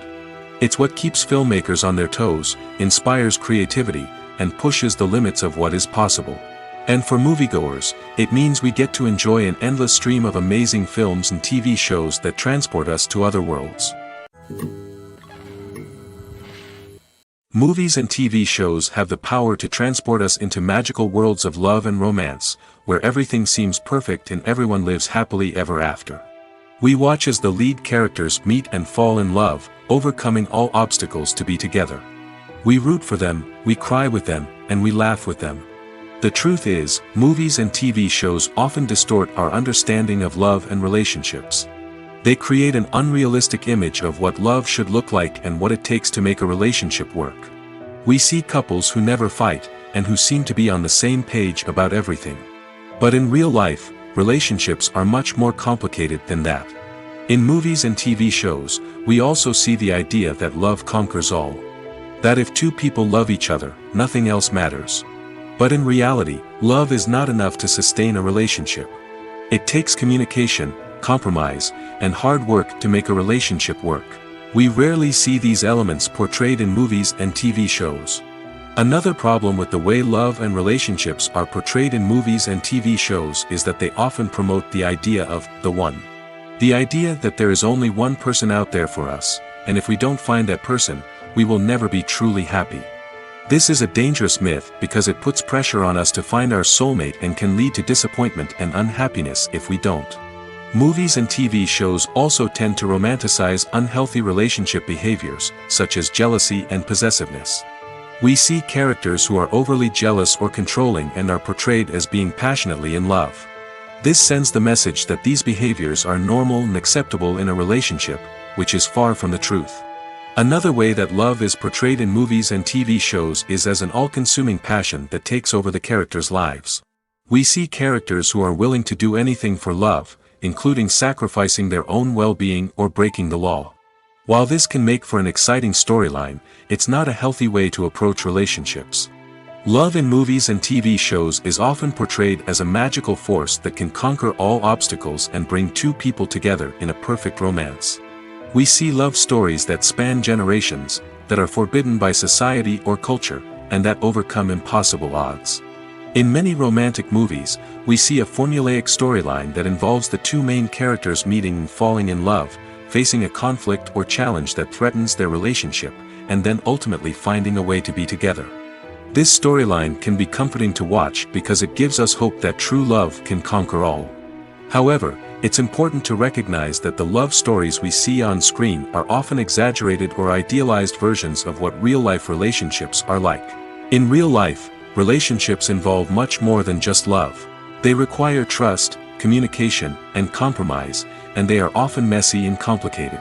It's what keeps filmmakers on their toes, inspires creativity, and pushes the limits of what is possible. And for moviegoers, it means we get to enjoy an endless stream of amazing films and TV shows that transport us to other worlds. Movies and TV shows have the power to transport us into magical worlds of love and romance, where everything seems perfect and everyone lives happily ever after. We watch as the lead characters meet and fall in love, overcoming all obstacles to be together. We root for them, we cry with them, and we laugh with them. The truth is, movies and TV shows often distort our understanding of love and relationships. They create an unrealistic image of what love should look like and what it takes to make a relationship work. We see couples who never fight, and who seem to be on the same page about everything. But in real life, relationships are much more complicated than that. In movies and TV shows, we also see the idea that love conquers all. That if two people love each other, nothing else matters. But in reality, love is not enough to sustain a relationship. It takes communication, compromise, and hard work to make a relationship work. We rarely see these elements portrayed in movies and TV shows. Another problem with the way love and relationships are portrayed in movies and TV shows is that they often promote the idea of the one. The idea that there is only one person out there for us, and if we don't find that person, we will never be truly happy. This is a dangerous myth because it puts pressure on us to find our soulmate and can lead to disappointment and unhappiness if we don't. Movies and TV shows also tend to romanticize unhealthy relationship behaviors, such as jealousy and possessiveness. We see characters who are overly jealous or controlling and are portrayed as being passionately in love. This sends the message that these behaviors are normal and acceptable in a relationship, which is far from the truth. Another way that love is portrayed in movies and TV shows is as an all-consuming passion that takes over the characters' lives. We see characters who are willing to do anything for love, including sacrificing their own well-being or breaking the law. While this can make for an exciting storyline, it's not a healthy way to approach relationships. Love in movies and TV shows is often portrayed as a magical force that can conquer all obstacles and bring two people together in a perfect romance. We see love stories that span generations, that are forbidden by society or culture, and that overcome impossible odds. In many romantic movies, we see a formulaic storyline that involves the two main characters meeting and falling in love, facing a conflict or challenge that threatens their relationship, and then ultimately finding a way to be together. This storyline can be comforting to watch because it gives us hope that true love can conquer all. However, it's important to recognize that the love stories we see on screen are often exaggerated or idealized versions of what real-life relationships are like. In real life, relationships involve much more than just love. They require trust, communication, and compromise, and they are often messy and complicated.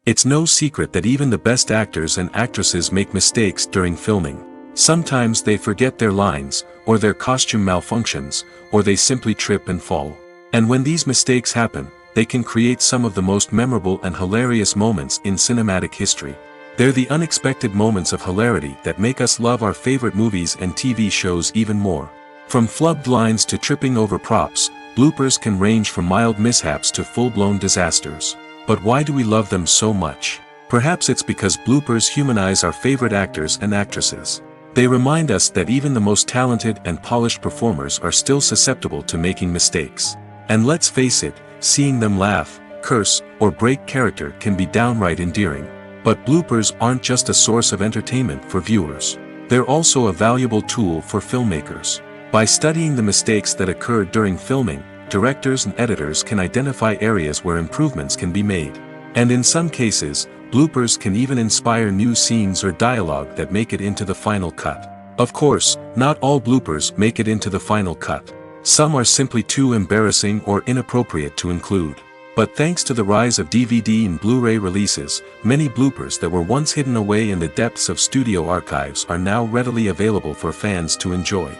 It's no secret that even the best actors and actresses make mistakes during filming. Sometimes they forget their lines, or their costume malfunctions, or they simply trip and fall. And when these mistakes happen, they can create some of the most memorable and hilarious moments in cinematic history. They're the unexpected moments of hilarity that make us love our favorite movies and TV shows even more. From flubbed lines to tripping over props, bloopers can range from mild mishaps to full-blown disasters. But why do we love them so much? Perhaps it's because bloopers humanize our favorite actors and actresses. They remind us that even the most talented and polished performers are still susceptible to making mistakes. And let's face it, seeing them laugh, curse, or break character can be downright endearing. But bloopers aren't just a source of entertainment for viewers. They're also a valuable tool for filmmakers. By studying the mistakes that occurred during filming, directors and editors can identify areas where improvements can be made. And in some cases, bloopers can even inspire new scenes or dialogue that make it into the final cut. Of course, not all bloopers make it into the final cut. Some are simply too embarrassing or inappropriate to include. But thanks to the rise of DVD and Blu-ray releases, many bloopers that were once hidden away in the depths of studio archives are now readily available for fans to enjoy.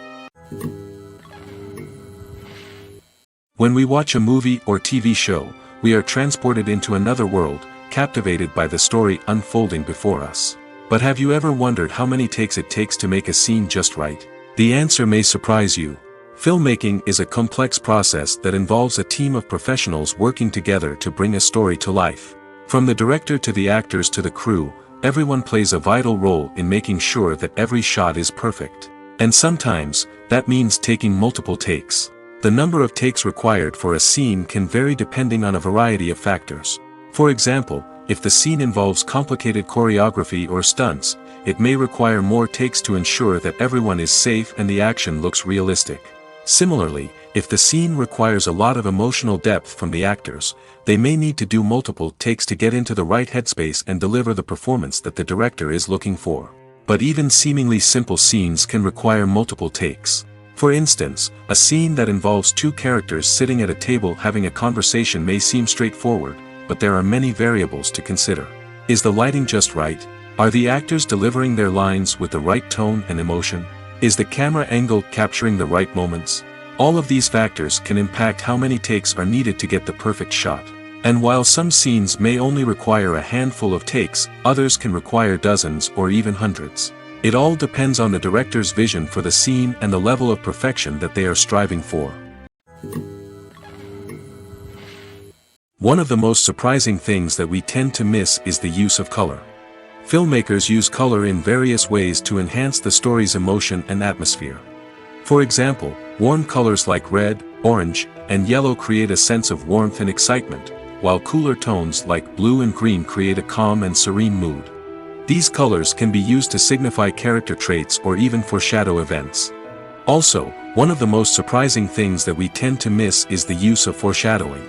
When we watch a movie or TV show, we are transported into another world, captivated by the story unfolding before us. But have you ever wondered how many takes it takes to make a scene just right? The answer may surprise you. Filmmaking is a complex process that involves a team of professionals working together to bring a story to life. From the director to the actors to the crew, everyone plays a vital role in making sure that every shot is perfect. And sometimes, that means taking multiple takes. The number of takes required for a scene can vary depending on a variety of factors. For example, if the scene involves complicated choreography or stunts, it may require more takes to ensure that everyone is safe and the action looks realistic. Similarly, if the scene requires a lot of emotional depth from the actors, they may need to do multiple takes to get into the right headspace and deliver the performance that the director is looking for. But even seemingly simple scenes can require multiple takes. For instance, a scene that involves two characters sitting at a table having a conversation may seem straightforward, but there are many variables to consider. Is the lighting just right? Are the actors delivering their lines with the right tone and emotion? Is the camera angle capturing the right moments? All of these factors can impact how many takes are needed to get the perfect shot. And while some scenes may only require a handful of takes, others can require dozens or even hundreds. It all depends on the director's vision for the scene and the level of perfection that they are striving for. One of the most surprising things that we tend to miss is the use of color. Filmmakers use color in various ways to enhance the story's emotion and atmosphere. For example, warm colors like red, orange, and yellow create a sense of warmth and excitement, while cooler tones like blue and green create a calm and serene mood. These colors can be used to signify character traits or even foreshadow events. Also, One of the most surprising things that we tend to miss is the use of foreshadowing.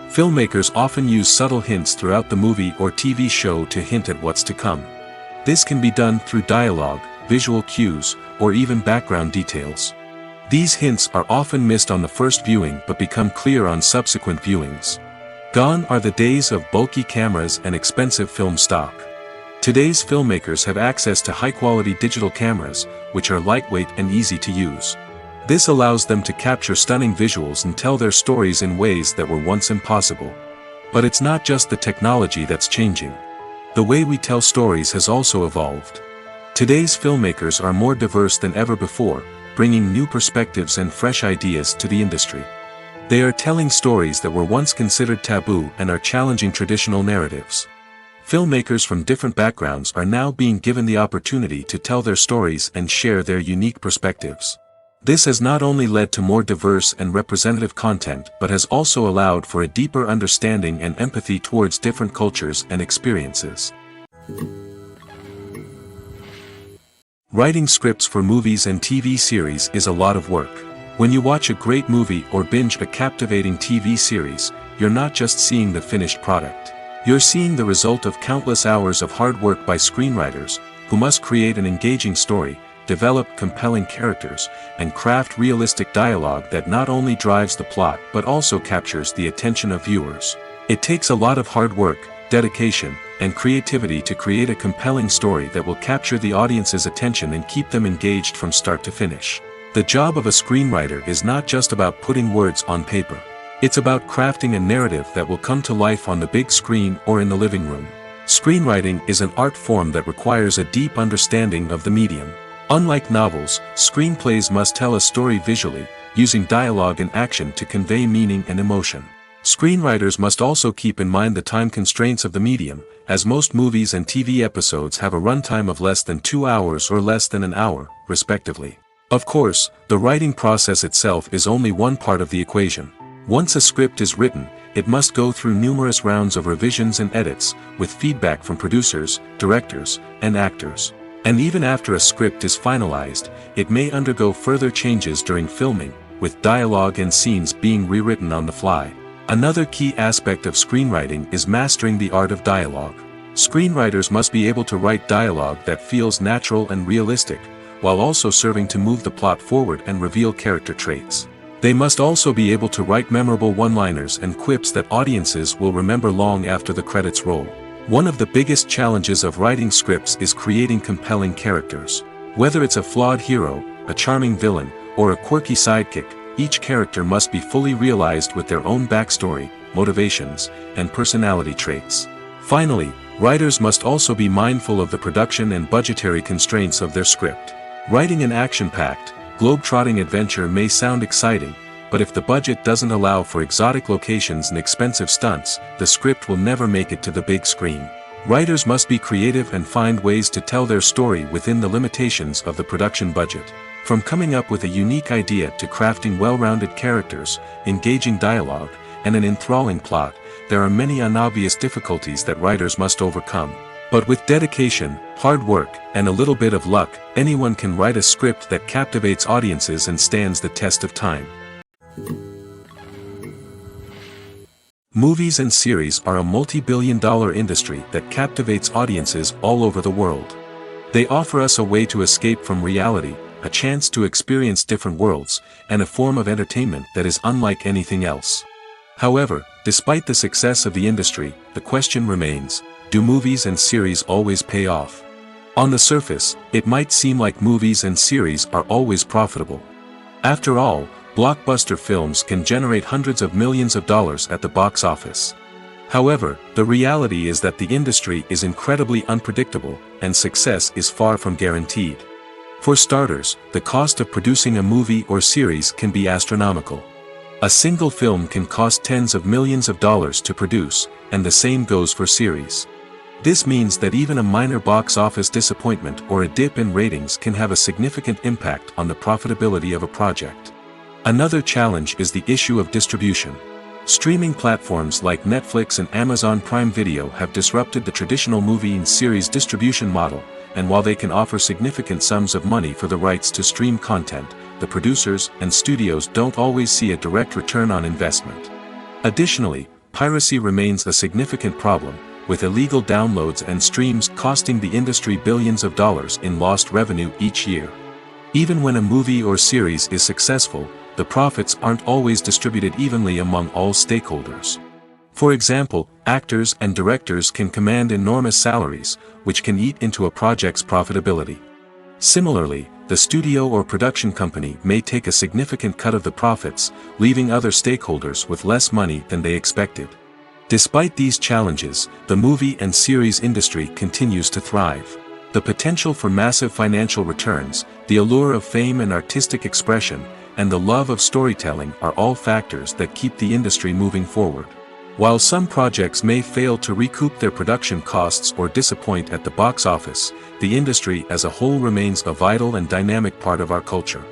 Filmmakers often use subtle hints throughout the movie or TV show to hint at what's to come. This can be done through dialogue, visual cues, or even background details. These hints are often missed on the first viewing but become clear on subsequent viewings. Gone are the days of bulky cameras and expensive film stock. Today's filmmakers have access to high-quality digital cameras, which are lightweight and easy to use. This allows them to capture stunning visuals and tell their stories in ways that were once impossible. But it's not just the technology that's changing. The way we tell stories has also evolved. Today's filmmakers are more diverse than ever before, bringing new perspectives and fresh ideas to the industry. They are telling stories that were once considered taboo and are challenging traditional narratives. Filmmakers from different backgrounds are now being given the opportunity to tell their stories and share their unique perspectives. This has not only led to more diverse and representative content but has also allowed for a deeper understanding and empathy towards different cultures and experiences. Writing scripts for movies and TV series is a lot of work. When you watch a great movie or binge a captivating TV series, you're not just seeing the finished product. You're seeing the result of countless hours of hard work by screenwriters, who must create an engaging story, develop compelling characters, and craft realistic dialogue that not only drives the plot but also captures the attention of viewers. It takes a lot of hard work, dedication, and creativity to create a compelling story that will capture the audience's attention and keep them engaged from start to finish. The job of a screenwriter is not just about putting words on paper. It's about crafting a narrative that will come to life on the big screen or in the living room. Screenwriting is an art form that requires a deep understanding of the medium. Unlike novels, screenplays must tell a story visually, using dialogue and action to convey meaning and emotion. Screenwriters must also keep in mind the time constraints of the medium, as most movies and TV episodes have a runtime of less than 2 hours or less than an hour, respectively. Of course, the writing process itself is only one part of the equation. Once a script is written, it must go through numerous rounds of revisions and edits, with feedback from producers, directors, and actors. And even after a script is finalized, it may undergo further changes during filming, with dialogue and scenes being rewritten on the fly. Another key aspect of screenwriting is mastering the art of dialogue. Screenwriters must be able to write dialogue that feels natural and realistic, while also serving to move the plot forward and reveal character traits. They must also be able to write memorable one-liners and quips that audiences will remember long after the credits roll. One of the biggest challenges of writing scripts is creating compelling characters. Whether it's a flawed hero, a charming villain, or a quirky sidekick, each character must be fully realized with their own backstory, motivations, and personality traits. Finally, writers must also be mindful of the production and budgetary constraints of their script. Writing an action-packed, globe-trotting adventure may sound exciting, but if the budget doesn't allow for exotic locations and expensive stunts, the script will never make it to the big screen. Writers must be creative and find ways to tell their story within the limitations of the production budget. From coming up with a unique idea to crafting well-rounded characters, engaging dialogue, and an enthralling plot, there are many unobvious difficulties that writers must overcome. But with dedication, hard work, and a little bit of luck, anyone can write a script that captivates audiences and stands the test of time. Movies and series are a multi-billion-dollar industry that captivates audiences all over the world. They offer us a way to escape from reality, a chance to experience different worlds, and a form of entertainment that is unlike anything else. However, despite the success of the industry, the question remains, do movies and series always pay off? On the surface, it might seem like movies and series are always profitable. After all, blockbuster films can generate hundreds of millions of dollars at the box office. However, the reality is that the industry is incredibly unpredictable, and success is far from guaranteed. For starters, the cost of producing a movie or series can be astronomical. A single film can cost tens of millions of dollars to produce, and the same goes for series. This means that even a minor box office disappointment or a dip in ratings can have a significant impact on the profitability of a project. Another challenge is the issue of distribution. Streaming platforms like Netflix and Amazon Prime Video have disrupted the traditional movie and series distribution model, and while they can offer significant sums of money for the rights to stream content, the producers and studios don't always see a direct return on investment. Additionally, piracy remains a significant problem, with illegal downloads and streams costing the industry billions of dollars in lost revenue each year. Even when a movie or series is successful, the profits aren't always distributed evenly among all stakeholders. For example, actors and directors can command enormous salaries, which can eat into a project's profitability. Similarly, the studio or production company may take a significant cut of the profits, leaving other stakeholders with less money than they expected. Despite these challenges, the movie and series industry continues to thrive. The potential for massive financial returns, the allure of fame and artistic expression, and the love of storytelling are all factors that keep the industry moving forward. While some projects may fail to recoup their production costs or disappoint at the box office, the industry as a whole remains a vital and dynamic part of our culture.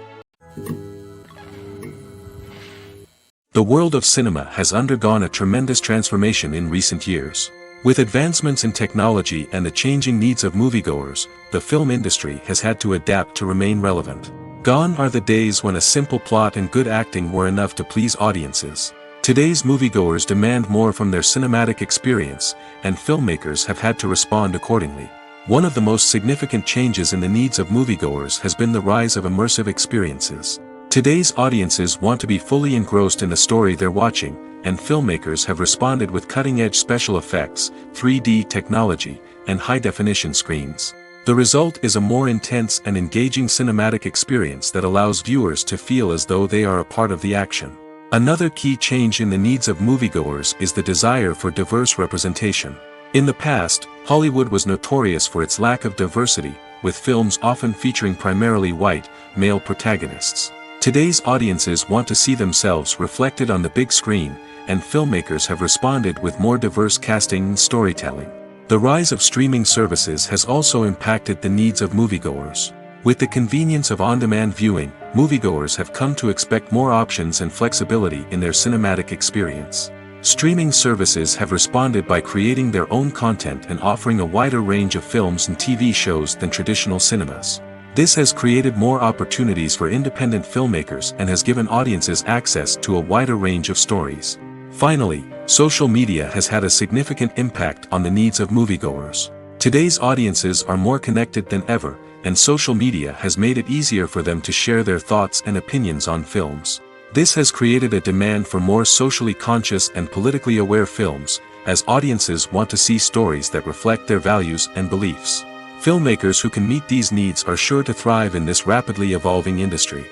The world of cinema has undergone a tremendous transformation in recent years. With advancements in technology and the changing needs of moviegoers, the film industry has had to adapt to remain relevant. Gone are the days when a simple plot and good acting were enough to please audiences. Today's moviegoers demand more from their cinematic experience, and filmmakers have had to respond accordingly. One of the most significant changes in the needs of moviegoers has been the rise of immersive experiences. Today's audiences want to be fully engrossed in the story they're watching, and filmmakers have responded with cutting-edge special effects, 3D technology, and high-definition screens. The result is a more intense and engaging cinematic experience that allows viewers to feel as though they are a part of the action. Another key change in the needs of moviegoers is the desire for diverse representation. In the past, Hollywood was notorious for its lack of diversity, with films often featuring primarily white, male protagonists. Today's audiences want to see themselves reflected on the big screen, and filmmakers have responded with more diverse casting and storytelling. The rise of streaming services has also impacted the needs of moviegoers. With the convenience of on-demand viewing, moviegoers have come to expect more options and flexibility in their cinematic experience. Streaming services have responded by creating their own content and offering a wider range of films and TV shows than traditional cinemas. This has created more opportunities for independent filmmakers and has given audiences access to a wider range of stories. Finally, social media has had a significant impact on the needs of moviegoers. Today's audiences are more connected than ever, and social media has made it easier for them to share their thoughts and opinions on films. This has created a demand for more socially conscious and politically aware films, as audiences want to see stories that reflect their values and beliefs. Filmmakers who can meet these needs are sure to thrive in this rapidly evolving industry.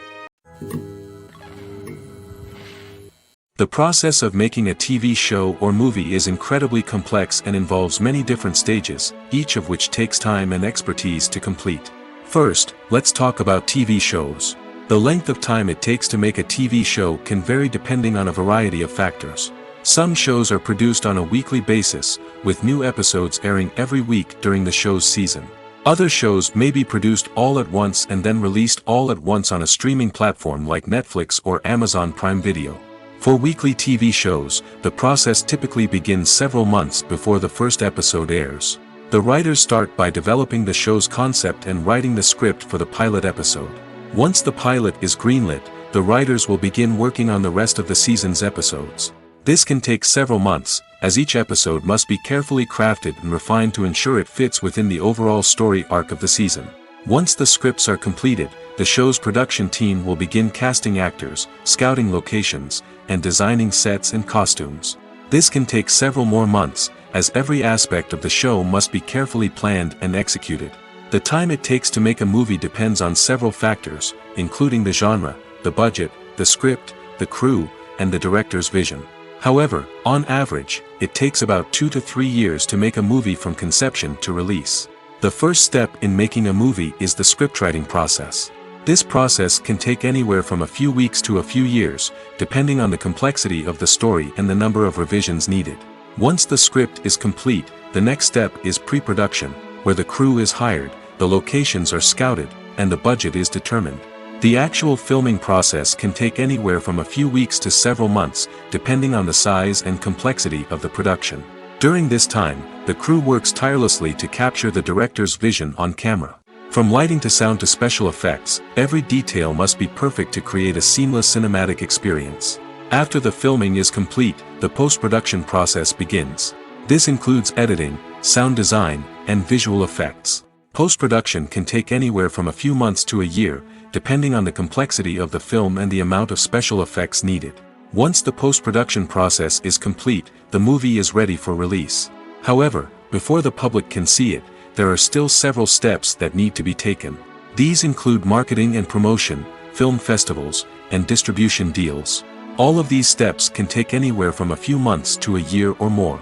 The process of making a TV show or movie is incredibly complex and involves many different stages, each of which takes time and expertise to complete. First, let's talk about TV shows. The length of time it takes to make a TV show can vary depending on a variety of factors. Some shows are produced on a weekly basis, with new episodes airing every week during the show's season. Other shows may be produced all at once and then released all at once on a streaming platform like Netflix or Amazon Prime Video. For weekly TV shows, the process typically begins several months before the first episode airs. The writers start by developing the show's concept and writing the script for the pilot episode. Once the pilot is greenlit, the writers will begin working on the rest of the season's episodes. This can take several months, as each episode must be carefully crafted and refined to ensure it fits within the overall story arc of the season. Once the scripts are completed, the show's production team will begin casting actors, scouting locations, and designing sets and costumes. This can take several more months, as every aspect of the show must be carefully planned and executed. The time it takes to make a movie depends on several factors, including the genre, the budget, the script, the crew, and the director's vision. However, on average, it takes about 2 to 3 years to make a movie from conception to release. The first step in making a movie is the scriptwriting process. This process can take anywhere from a few weeks to a few years, depending on the complexity of the story and the number of revisions needed. Once the script is complete, the next step is pre-production, where the crew is hired, the locations are scouted, and the budget is determined. The actual filming process can take anywhere from a few weeks to several months, depending on the size and complexity of the production. During this time, the crew works tirelessly to capture the director's vision on camera. From lighting to sound to special effects, every detail must be perfect to create a seamless cinematic experience. After the filming is complete, the post-production process begins. This includes editing, sound design, and visual effects. Post-production can take anywhere from a few months to a year, depending on the complexity of the film and the amount of special effects needed. Once the post-production process is complete, the movie is ready for release. However, before the public can see it, there are still several steps that need to be taken. These include marketing and promotion, film festivals, and distribution deals. All of these steps can take anywhere from a few months to a year or more.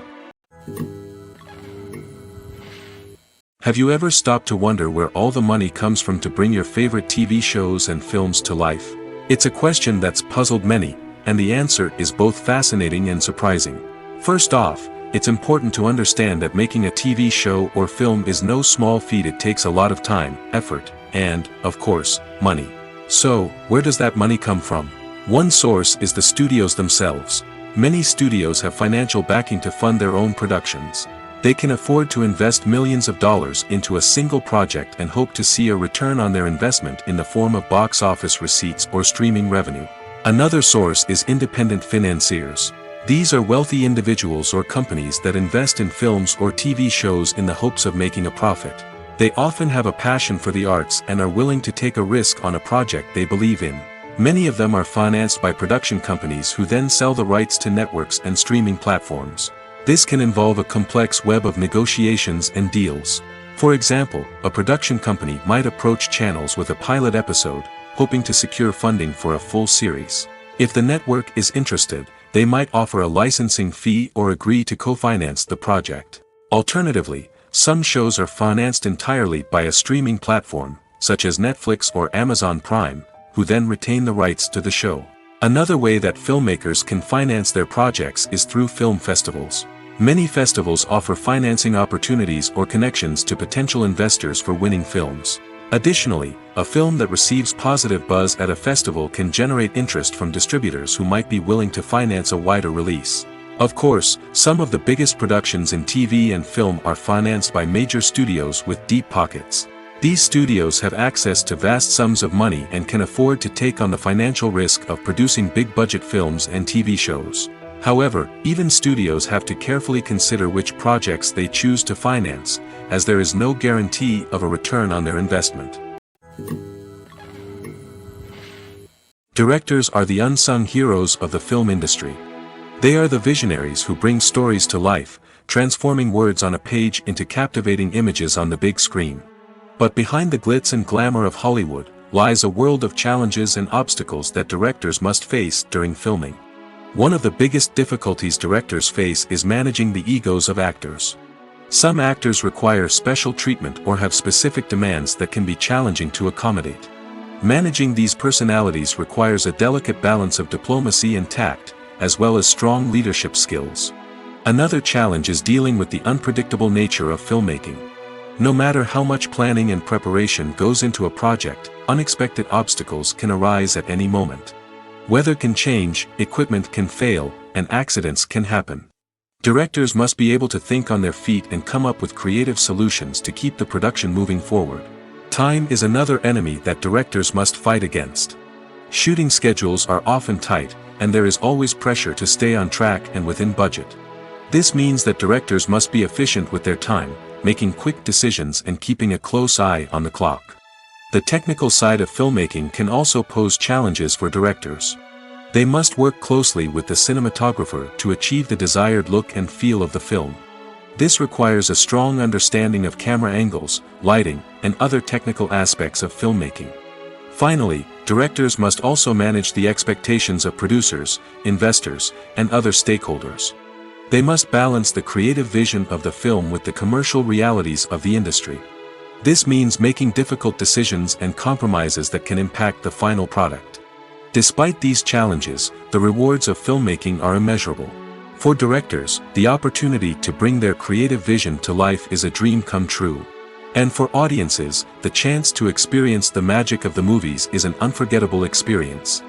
Have you ever stopped to wonder where all the money comes from to bring your favorite TV shows and films to life? It's a question that's puzzled many, and the answer is both fascinating and surprising. First off, it's important to understand that making a TV show or film is no small feat. It takes a lot of time, effort, and, of course, money. So, where does that money come from? One source is the studios themselves. Many studios have financial backing to fund their own productions. They can afford to invest millions of dollars into a single project and hope to see a return on their investment in the form of box office receipts or streaming revenue. Another source is independent financiers. These are wealthy individuals or companies that invest in films or TV shows in the hopes of making a profit. They often have a passion for the arts and are willing to take a risk on a project they believe in. Many of them are financed by production companies who then sell the rights to networks and streaming platforms. This can involve a complex web of negotiations and deals. For example, a production company might approach channels with a pilot episode, hoping to secure funding for a full series. If the network is interested, they might offer a licensing fee or agree to co-finance the project. Alternatively, some shows are financed entirely by a streaming platform, such as Netflix or Amazon Prime, who then retain the rights to the show. Another way that filmmakers can finance their projects is through film festivals. Many festivals offer financing opportunities or connections to potential investors for winning films. Additionally, a film that receives positive buzz at a festival can generate interest from distributors who might be willing to finance a wider release. Of course, some of the biggest productions in TV and film are financed by major studios with deep pockets. These studios have access to vast sums of money and can afford to take on the financial risk of producing big-budget films and TV shows. However, even studios have to carefully consider which projects they choose to finance, as there is no guarantee of a return on their investment. Directors are the unsung heroes of the film industry. They are the visionaries who bring stories to life, transforming words on a page into captivating images on the big screen. But behind the glitz and glamour of Hollywood lies a world of challenges and obstacles that directors must face during filming. One of the biggest difficulties directors face is managing the egos of actors. Some actors require special treatment or have specific demands that can be challenging to accommodate. Managing these personalities requires a delicate balance of diplomacy and tact, as well as strong leadership skills. Another challenge is dealing with the unpredictable nature of filmmaking. No matter how much planning and preparation goes into a project, unexpected obstacles can arise at any moment. Weather can change, equipment can fail, and accidents can happen. Directors must be able to think on their feet and come up with creative solutions to keep the production moving forward. Time is another enemy that directors must fight against. Shooting schedules are often tight, and there is always pressure to stay on track and within budget. This means that directors must be efficient with their time, making quick decisions and keeping a close eye on the clock. The technical side of filmmaking can also pose challenges for directors. They must work closely with the cinematographer to achieve the desired look and feel of the film. This requires a strong understanding of camera angles, lighting, and other technical aspects of filmmaking. Finally, directors must also manage the expectations of producers, investors, and other stakeholders. They must balance the creative vision of the film with the commercial realities of the industry. This means making difficult decisions and compromises that can impact the final product. Despite these challenges, the rewards of filmmaking are immeasurable. For directors, the opportunity to bring their creative vision to life is a dream come true. And for audiences, the chance to experience the magic of the movies is an unforgettable experience.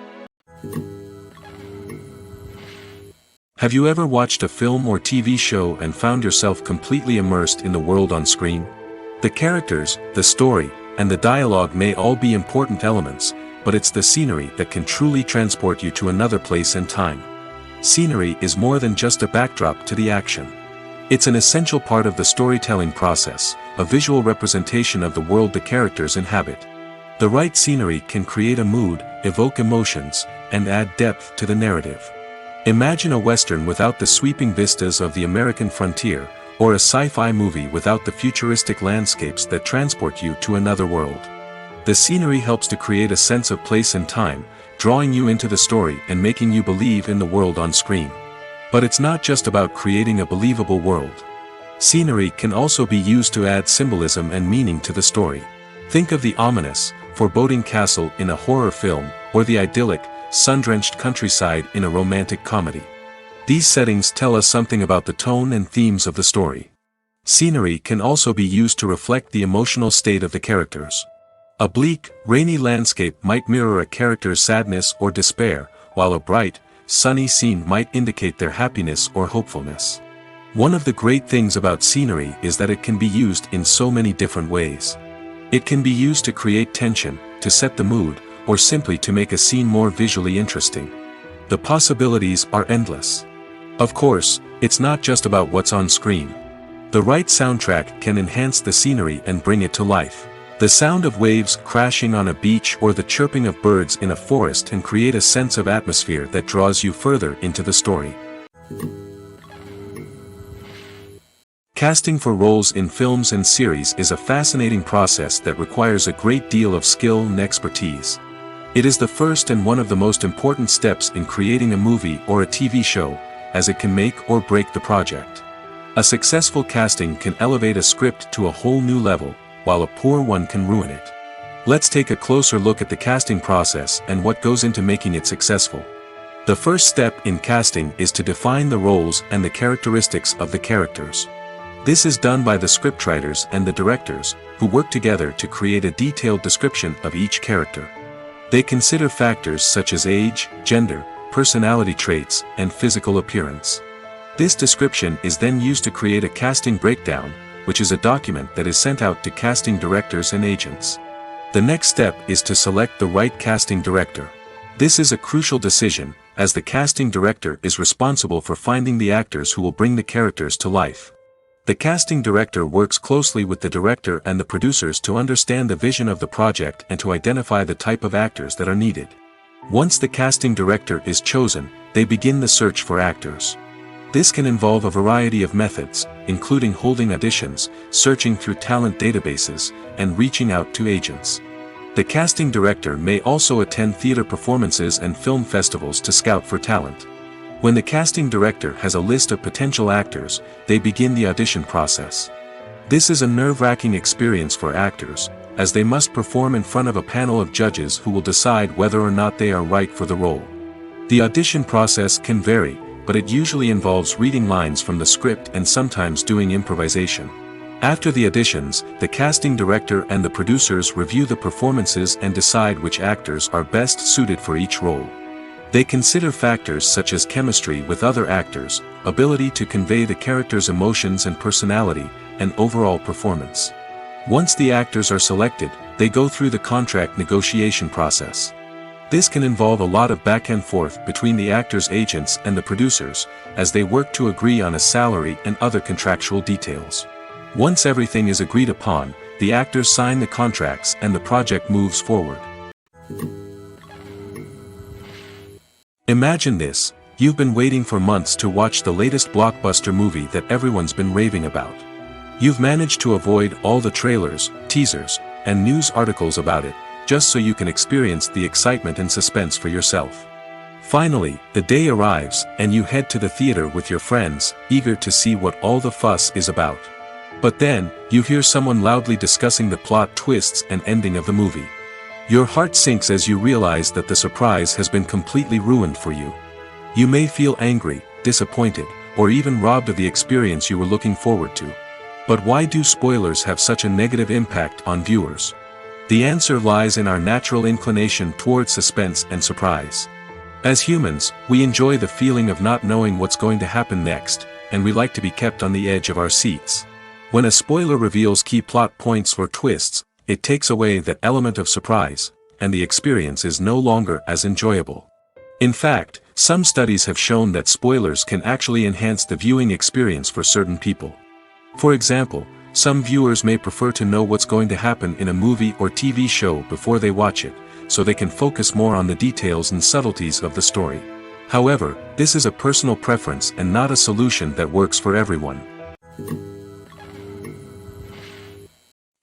Have you ever watched a film or TV show and found yourself completely immersed in the world on screen? The characters, the story, and the dialogue may all be important elements, but it's the scenery that can truly transport you to another place and time. Scenery is more than just a backdrop to the action. It's an essential part of the storytelling process, a visual representation of the world the characters inhabit. The right scenery can create a mood, evoke emotions, and add depth to the narrative. Imagine a Western without the sweeping vistas of the American frontier, or a sci-fi movie without the futuristic landscapes that transport you to another world. The scenery helps to create a sense of place and time, drawing you into the story and making you believe in the world on screen. But it's not just about creating a believable world. Scenery can also be used to add symbolism and meaning to the story. Think of the ominous, foreboding castle in a horror film, or the idyllic, sun-drenched countryside in a romantic comedy. These settings tell us something about the tone and themes of the story. Scenery can also be used to reflect the emotional state of the characters. A bleak, rainy landscape might mirror a character's sadness or despair, while a bright, sunny scene might indicate their happiness or hopefulness. One of the great things about scenery is that it can be used in so many different ways. It can be used to create tension, to set the mood, or simply to make a scene more visually interesting. The possibilities are endless. Of course, it's not just about what's on screen. The right soundtrack can enhance the scenery and bring it to life. The sound of waves crashing on a beach or the chirping of birds in a forest can create a sense of atmosphere that draws you further into the story. Casting for roles in films and series is a fascinating process that requires a great deal of skill and expertise. It is the first and one of the most important steps in creating a movie or a TV show, as it can make or break the project. A successful casting can elevate a script to a whole new level, while a poor one can ruin it. Let's take a closer look at the casting process and what goes into making it successful. The first step in casting is to define the roles and the characteristics of the characters. This is done by the scriptwriters and the directors, who work together to create a detailed description of each character. They consider factors such as age, gender, personality traits, and physical appearance. This description is then used to create a casting breakdown, which is a document that is sent out to casting directors and agents. The next step is to select the right casting director. This is a crucial decision, as the casting director is responsible for finding the actors who will bring the characters to life. The casting director works closely with the director and the producers to understand the vision of the project and to identify the type of actors that are needed. Once the casting director is chosen, they begin the search for actors. This can involve a variety of methods, including holding auditions, searching through talent databases, and reaching out to agents. The casting director may also attend theater performances and film festivals to scout for talent. When the casting director has a list of potential actors, they begin the audition process. This is a nerve-wracking experience for actors, as they must perform in front of a panel of judges who will decide whether or not they are right for the role. The audition process can vary, but it usually involves reading lines from the script and sometimes doing improvisation. After the auditions, the casting director and the producers review the performances and decide which actors are best suited for each role. They consider factors such as chemistry with other actors, ability to convey the character's emotions and personality, and overall performance. Once the actors are selected, they go through the contract negotiation process. This can involve a lot of back and forth between the actors' agents and the producers, as they work to agree on a salary and other contractual details. Once everything is agreed upon, the actors sign the contracts and the project moves forward. Imagine this: you've been waiting for months to watch the latest blockbuster movie that everyone's been raving about. You've managed to avoid all the trailers, teasers, and news articles about it, just so you can experience the excitement and suspense for yourself. Finally, the day arrives, and you head to the theater with your friends, eager to see what all the fuss is about. But then, you hear someone loudly discussing the plot twists and ending of the movie. Your heart sinks as you realize that the surprise has been completely ruined for you. You may feel angry, disappointed, or even robbed of the experience you were looking forward to. But why do spoilers have such a negative impact on viewers? The answer lies in our natural inclination towards suspense and surprise. As humans, we enjoy the feeling of not knowing what's going to happen next, and we like to be kept on the edge of our seats. When a spoiler reveals key plot points or twists, it takes away that element of surprise, and the experience is no longer as enjoyable. In fact, some studies have shown that spoilers can actually enhance the viewing experience for certain people. For example, some viewers may prefer to know what's going to happen in a movie or TV show before they watch it, so they can focus more on the details and subtleties of the story. However, this is a personal preference and not a solution that works for everyone.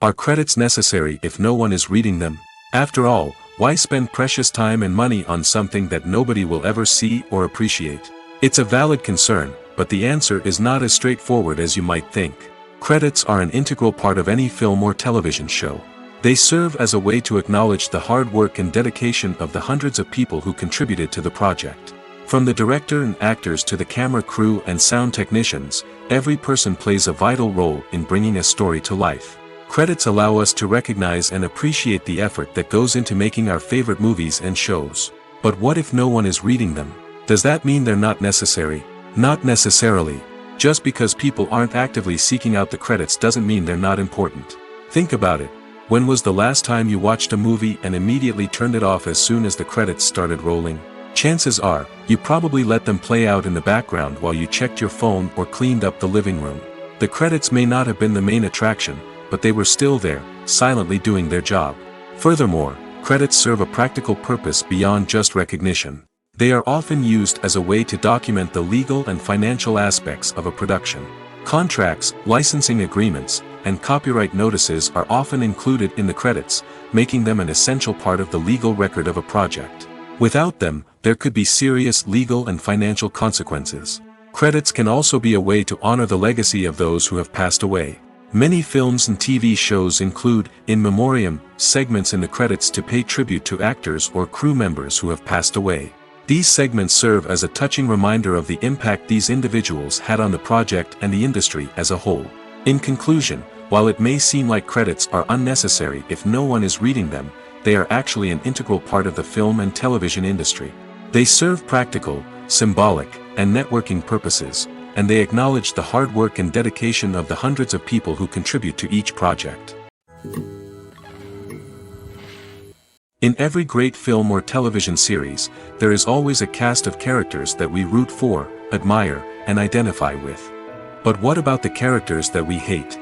Are credits necessary if no one is reading them? After all, why spend precious time and money on something that nobody will ever see or appreciate? It's a valid concern, but the answer is not as straightforward as you might think. Credits are an integral part of any film or television show. They serve as a way to acknowledge the hard work and dedication of the hundreds of people who contributed to the project. From the director and actors to the camera crew and sound technicians, every person plays a vital role in bringing a story to life. Credits allow us to recognize and appreciate the effort that goes into making our favorite movies and shows. But what if no one is reading them? Does that mean they're not necessary? Not necessarily. Just because people aren't actively seeking out the credits doesn't mean they're not important. Think about it. When was the last time you watched a movie and immediately turned it off as soon as the credits started rolling? Chances are, you probably let them play out in the background while you checked your phone or cleaned up the living room. The credits may not have been the main attraction, but they were still there, silently doing their job. Furthermore, credits serve a practical purpose beyond just recognition. They are often used as a way to document the legal and financial aspects of a production. Contracts, licensing agreements, and copyright notices are often included in the credits, making them an essential part of the legal record of a project. Without them, there could be serious legal and financial consequences. Credits can also be a way to honor the legacy of those who have passed away. Many films and TV shows include, in memoriam, segments in the credits to pay tribute to actors or crew members who have passed away. These segments serve as a touching reminder of the impact these individuals had on the project and the industry as a whole. In conclusion, while it may seem like credits are unnecessary if no one is reading them, they are actually an integral part of the film and television industry. They serve practical, symbolic, and networking purposes, and they acknowledge the hard work and dedication of the hundreds of people who contribute to each project. In every great film or television series, there is always a cast of characters that we root for, admire, and identify with. But what about the characters that we hate?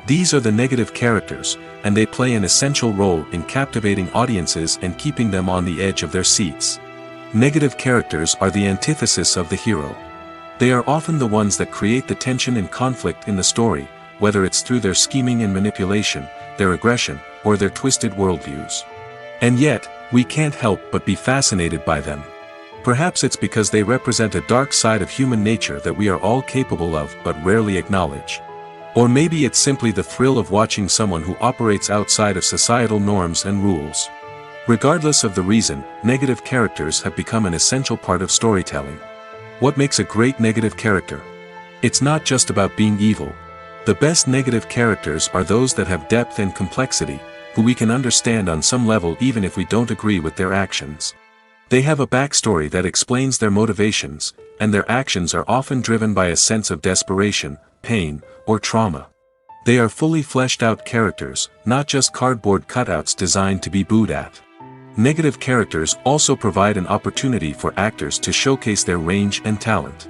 These are the negative characters, and they play an essential role in captivating audiences and keeping them on the edge of their seats. Negative characters are the antithesis of the hero. They are often the ones that create the tension and conflict in the story, whether it's through their scheming and manipulation, their aggression, or their twisted worldviews. And yet, we can't help but be fascinated by them. Perhaps it's because they represent a dark side of human nature that we are all capable of but rarely acknowledge. Or maybe it's simply the thrill of watching someone who operates outside of societal norms and rules. Regardless of the reason, negative characters have become an essential part of storytelling. What makes a great negative character? It's not just about being evil. The best negative characters are those that have depth and complexity, who we can understand on some level even if we don't agree with their actions. They have a backstory that explains their motivations, and their actions are often driven by a sense of desperation, pain, or trauma. They are fully fleshed out characters, not just cardboard cutouts designed to be booed at. Negative characters also provide an opportunity for actors to showcase their range and talent.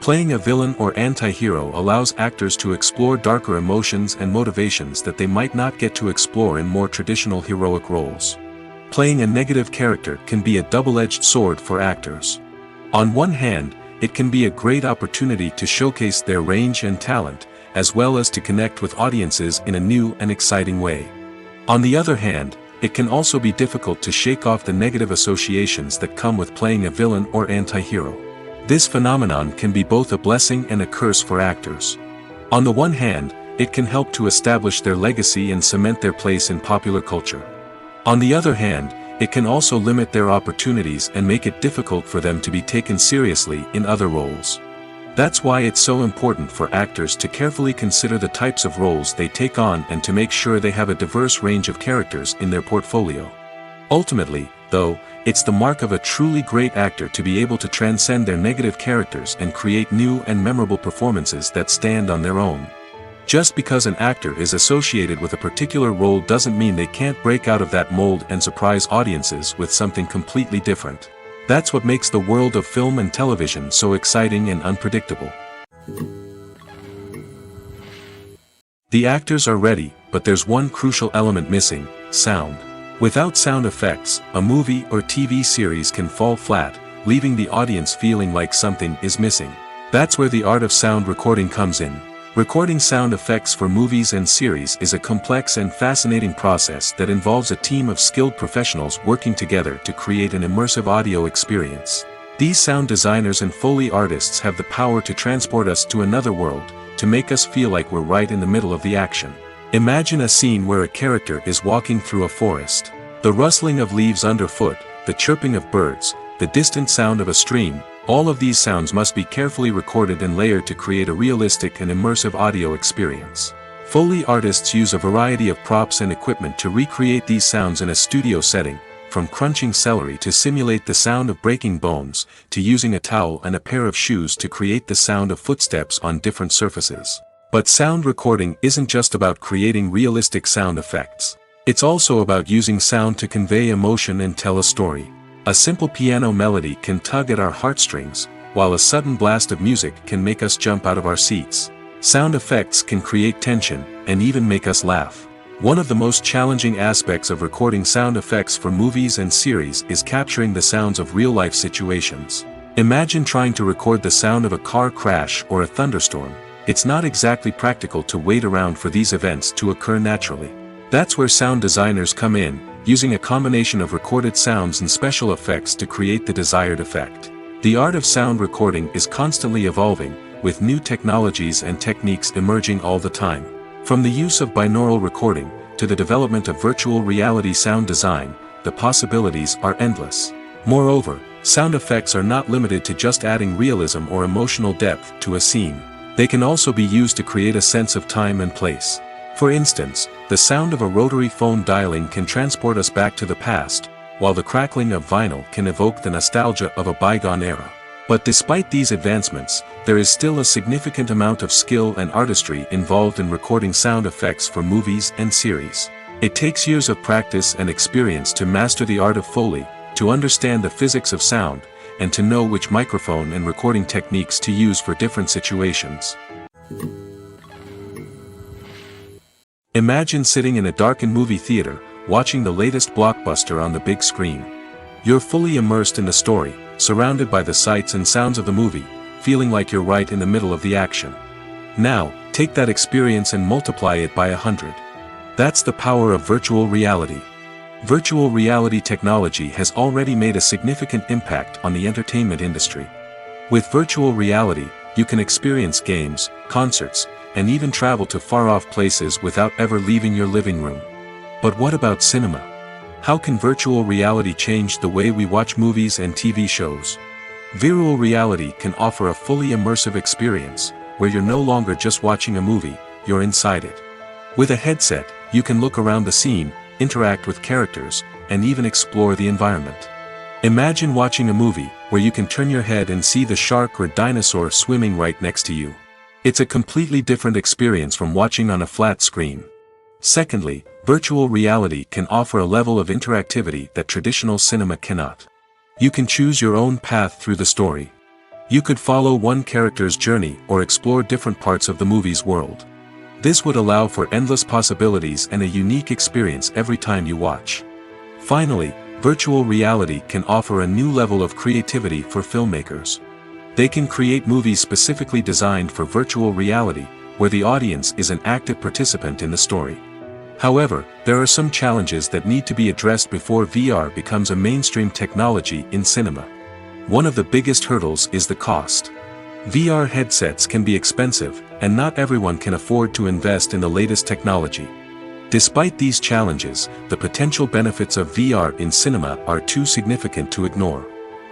Playing a villain or anti-hero allows actors to explore darker emotions and motivations that they might not get to explore in more traditional heroic roles. Playing a negative character can be a double-edged sword for actors. On one hand, it can be a great opportunity to showcase their range and talent, as well as to connect with audiences in a new and exciting way. On the other hand, it can also be difficult to shake off the negative associations that come with playing a villain or anti-hero. This phenomenon can be both a blessing and a curse for actors. On the one hand, it can help to establish their legacy and cement their place in popular culture. On the other hand, it can also limit their opportunities and make it difficult for them to be taken seriously in other roles. That's why it's so important for actors to carefully consider the types of roles they take on and to make sure they have a diverse range of characters in their portfolio. Ultimately, though, it's the mark of a truly great actor to be able to transcend their negative characters and create new and memorable performances that stand on their own. Just because an actor is associated with a particular role doesn't mean they can't break out of that mold and surprise audiences with something completely different. That's what makes the world of film and television so exciting and unpredictable. The actors are ready, but there's one crucial element missing: sound. Without sound effects, a movie or TV series can fall flat, leaving the audience feeling like something is missing. That's where the art of sound recording comes in. Recording sound effects for movies and series is a complex and fascinating process that involves a team of skilled professionals working together to create an immersive audio experience. These sound designers and Foley artists have the power to transport us to another world, to make us feel like we're right in the middle of the action. Imagine a scene where a character is walking through a forest. The rustling of leaves underfoot, the chirping of birds, the distant sound of a stream, all of these sounds must be carefully recorded and layered to create a realistic and immersive audio experience. Foley artists use a variety of props and equipment to recreate these sounds in a studio setting, from crunching celery to simulate the sound of breaking bones, to using a towel and a pair of shoes to create the sound of footsteps on different surfaces. But sound recording isn't just about creating realistic sound effects. It's also about using sound to convey emotion and tell a story. A simple piano melody can tug at our heartstrings, while a sudden blast of music can make us jump out of our seats. Sound effects can create tension, and even make us laugh. One of the most challenging aspects of recording sound effects for movies and series is capturing the sounds of real-life situations. Imagine trying to record the sound of a car crash or a thunderstorm. It's not exactly practical to wait around for these events to occur naturally. That's where sound designers come in, using a combination of recorded sounds and special effects to create the desired effect. The art of sound recording is constantly evolving, with new technologies and techniques emerging all the time. From the use of binaural recording, to the development of virtual reality sound design, the possibilities are endless. Moreover, sound effects are not limited to just adding realism or emotional depth to a scene. They can also be used to create a sense of time and place. For instance, the sound of a rotary phone dialing can transport us back to the past, while the crackling of vinyl can evoke the nostalgia of a bygone era. But despite these advancements, there is still a significant amount of skill and artistry involved in recording sound effects for movies and series. It takes years of practice and experience to master the art of Foley, to understand the physics of sound, and to know which microphone and recording techniques to use for different situations. Imagine sitting in a darkened movie theater, watching the latest blockbuster on the big screen. You're fully immersed in the story, surrounded by the sights and sounds of the movie, feeling like you're right in the middle of the action. Now, take that experience and multiply it by 100. That's the power of virtual reality. Virtual reality technology has already made a significant impact on the entertainment industry. With virtual reality, you can experience games, concerts, and even travel to far-off places without ever leaving your living room. But what about cinema? How can virtual reality change the way we watch movies and TV shows? Virtual reality can offer a fully immersive experience, where you're no longer just watching a movie, you're inside it. With a headset, you can look around the scene, interact with characters, and even explore the environment. Imagine watching a movie where you can turn your head and see the shark or dinosaur swimming right next to you. It's a completely different experience from watching on a flat screen. Secondly, virtual reality can offer a level of interactivity that traditional cinema cannot. You can choose your own path through the story. You could follow one character's journey or explore different parts of the movie's world. This would allow for endless possibilities and a unique experience every time you watch. Finally, virtual reality can offer a new level of creativity for filmmakers. They can create movies specifically designed for virtual reality, where the audience is an active participant in the story. However, there are some challenges that need to be addressed before VR becomes a mainstream technology in cinema. One of the biggest hurdles is the cost. VR headsets can be expensive, and not everyone can afford to invest in the latest technology. Despite these challenges, the potential benefits of VR in cinema are too significant to ignore.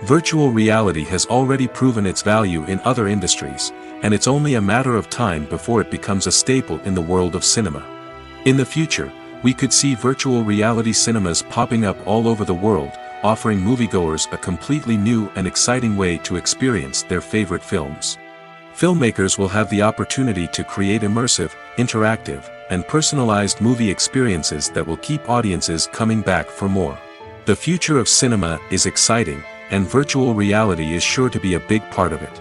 Virtual reality has already proven its value in other industries, and it's only a matter of time before it becomes a staple in the world of cinema. In the future, we could see virtual reality cinemas popping up all over the world, offering moviegoers a completely new and exciting way to experience their favorite films. Filmmakers will have the opportunity to create immersive, interactive, and personalized movie experiences that will keep audiences coming back for more. The future of cinema is exciting, and virtual reality is sure to be a big part of it.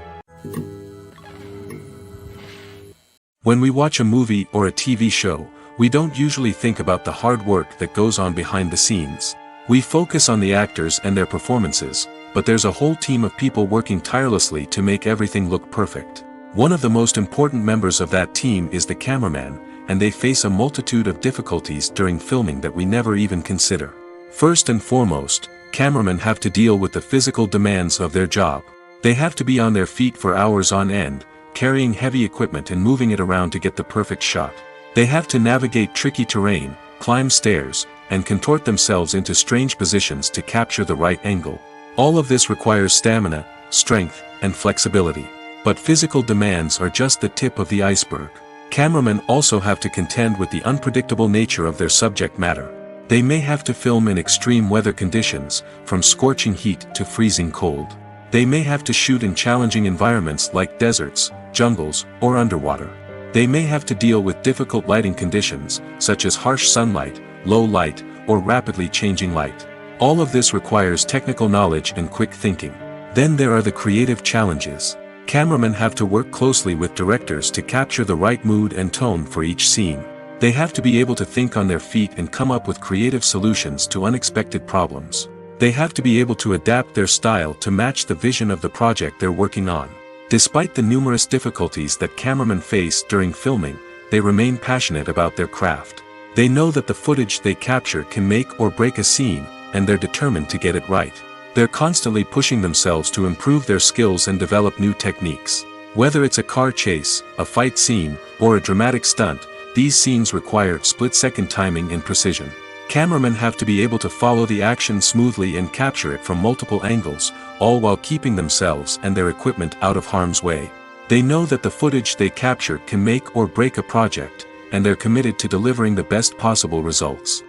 When we watch a movie or a TV show, we don't usually think about the hard work that goes on behind the scenes. We focus on the actors and their performances, but there's a whole team of people working tirelessly to make everything look perfect. One of the most important members of that team is the cameraman, and they face a multitude of difficulties during filming that we never even consider. First and foremost, cameramen have to deal with the physical demands of their job. They have to be on their feet for hours on end, carrying heavy equipment and moving it around to get the perfect shot. They have to navigate tricky terrain, climb stairs, and contort themselves into strange positions to capture the right angle. All of this requires stamina, strength, and flexibility. But physical demands are just the tip of the iceberg. Cameramen also have to contend with the unpredictable nature of their subject matter. They may have to film in extreme weather conditions, from scorching heat to freezing cold. They may have to shoot in challenging environments like deserts, jungles, or underwater. They may have to deal with difficult lighting conditions, such as harsh sunlight, low light, or rapidly changing light. All of this requires technical knowledge and quick thinking. Then there are the creative challenges. Cameramen have to work closely with directors to capture the right mood and tone for each scene. They have to be able to think on their feet and come up with creative solutions to unexpected problems. They have to be able to adapt their style to match the vision of the project they're working on. Despite the numerous difficulties that cameramen face during filming, they remain passionate about their craft. They know that the footage they capture can make or break a scene, and they're determined to get it right. They're constantly pushing themselves to improve their skills and develop new techniques. Whether it's a car chase, a fight scene, or a dramatic stunt, these scenes require split-second timing and precision. Cameramen have to be able to follow the action smoothly and capture it from multiple angles, all while keeping themselves and their equipment out of harm's way. They know that the footage they capture can make or break a project, and they're committed to delivering the best possible results.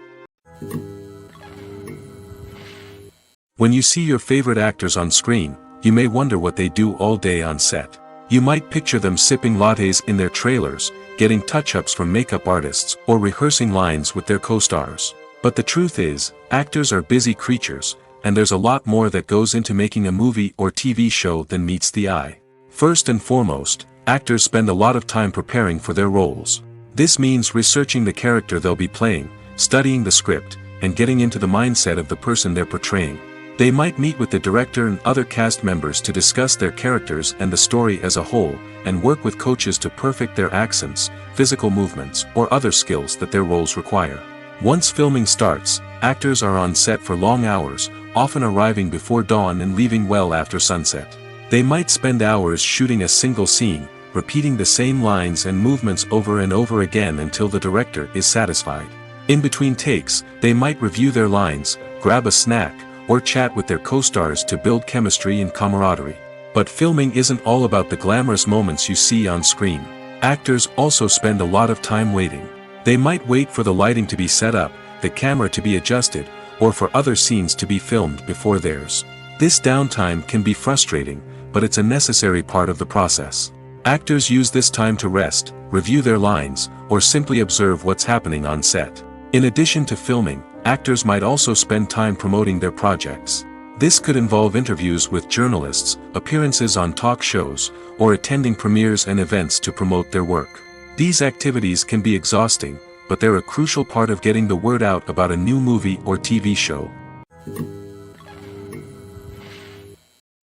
When you see your favorite actors on screen, you may wonder what they do all day on set. You might picture them sipping lattes in their trailers, getting touch-ups from makeup artists, or rehearsing lines with their co-stars. But the truth is, actors are busy creatures, and there's a lot more that goes into making a movie or TV show than meets the eye. First and foremost, actors spend a lot of time preparing for their roles. This means researching the character they'll be playing, studying the script, and getting into the mindset of the person they're portraying. They might meet with the director and other cast members to discuss their characters and the story as a whole, and work with coaches to perfect their accents, physical movements, or other skills that their roles require. Once filming starts, actors are on set for long hours, often arriving before dawn and leaving well after sunset. They might spend hours shooting a single scene, repeating the same lines and movements over and over again until the director is satisfied. In between takes, they might review their lines, grab a snack, or chat with their co-stars to build chemistry and camaraderie. But filming isn't all about the glamorous moments you see on screen. Actors also spend a lot of time waiting. They might wait for the lighting to be set up, the camera to be adjusted, or for other scenes to be filmed before theirs. This downtime can be frustrating, but it's a necessary part of the process. Actors use this time to rest, review their lines, or simply observe what's happening on set. In addition to filming, actors might also spend time promoting their projects. This could involve interviews with journalists, appearances on talk shows, or attending premieres and events to promote their work. These activities can be exhausting, but they're a crucial part of getting the word out about a new movie or TV show.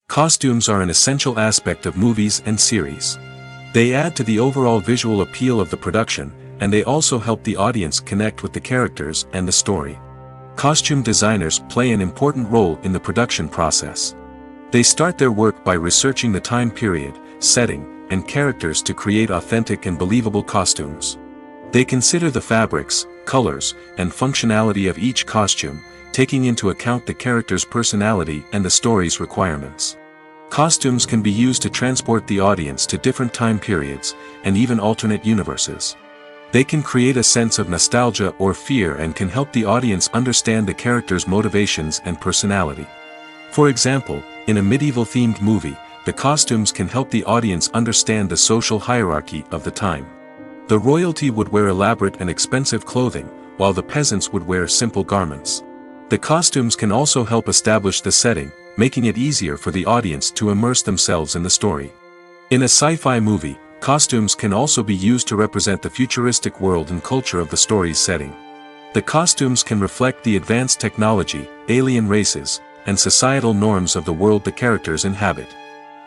Costumes are an essential aspect of movies and series. They add to the overall visual appeal of the production, and they also help the audience connect with the characters and the story. Costume designers play an important role in the production process. They start their work by researching the time period, setting, and characters to create authentic and believable costumes. They consider the fabrics, colors, and functionality of each costume, taking into account the character's personality and the story's requirements. Costumes can be used to transport the audience to different time periods, and even alternate universes. They can create a sense of nostalgia or fear and can help the audience understand the character's motivations and personality. For example, in a medieval-themed movie, the costumes can help the audience understand the social hierarchy of the time. The royalty would wear elaborate and expensive clothing, while the peasants would wear simple garments. The costumes can also help establish the setting, making it easier for the audience to immerse themselves in the story. In a sci-fi movie, costumes can also be used to represent the futuristic world and culture of the story's setting. The costumes can reflect the advanced technology, alien races, and societal norms of the world the characters inhabit.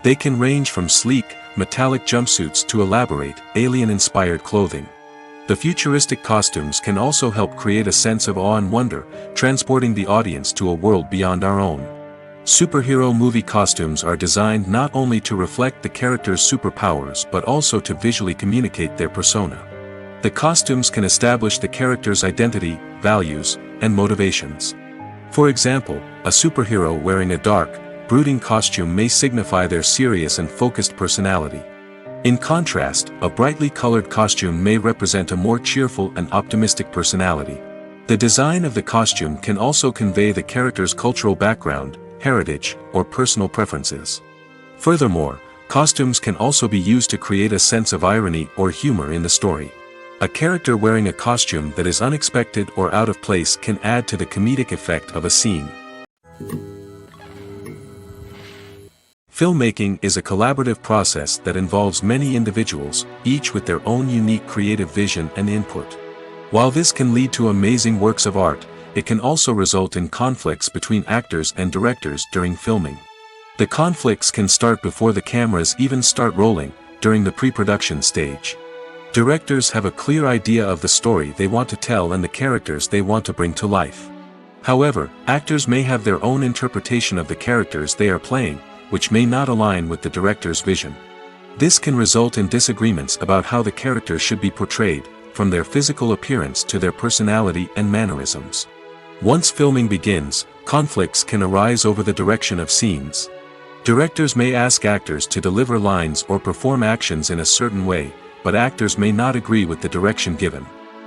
They can range from sleek, metallic jumpsuits to elaborate, alien-inspired clothing. The futuristic costumes can also help create a sense of awe and wonder, transporting the audience to a world beyond our own. Superhero movie costumes are designed not only to reflect the character's superpowers but also to visually communicate their persona. The costumes can establish the character's identity, values, and motivations. For example, a superhero wearing a dark, brooding costume may signify their serious and focused personality. In contrast, a brightly colored costume may represent a more cheerful and optimistic personality. The design of the costume can also convey the character's cultural background, heritage, or personal preferences. Furthermore, costumes can also be used to create a sense of irony or humor in the story. A character wearing a costume that is unexpected or out of place can add to the comedic effect of a scene. Filmmaking is a collaborative process that involves many individuals, each with their own unique creative vision and input. While this can lead to amazing works of art, it can also result in conflicts between actors and directors during filming. The conflicts can start before the cameras even start rolling, during the pre-production stage. Directors have a clear idea of the story they want to tell and the characters they want to bring to life. However, actors may have their own interpretation of the characters they are playing, which may not align with the director's vision. This can result in disagreements about how the characters should be portrayed, from their physical appearance to their personality and mannerisms. Once filming begins, conflicts can arise over the direction of scenes. Directors may ask actors to deliver lines or perform actions in a certain way, but actors may not agree with the direction given.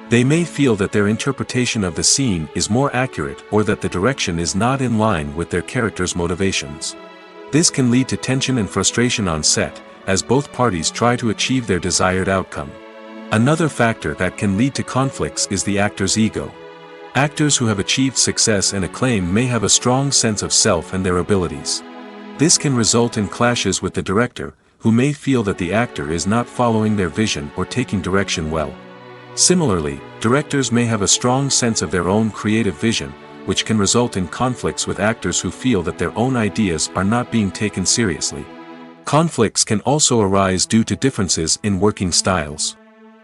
They may feel that their interpretation of the scene is more accurate or that the direction is not in line with their character's motivations. This can lead to tension and frustration on set, as both parties try to achieve their desired outcome. Another factor that can lead to conflicts is the actor's ego. Actors who have achieved success and acclaim may have a strong sense of self and their abilities. This can result in clashes with the director, who may feel that the actor is not following their vision or taking direction well. Similarly, directors may have a strong sense of their own creative vision, which can result in conflicts with actors who feel that their own ideas are not being taken seriously. Conflicts can also arise due to differences in working styles.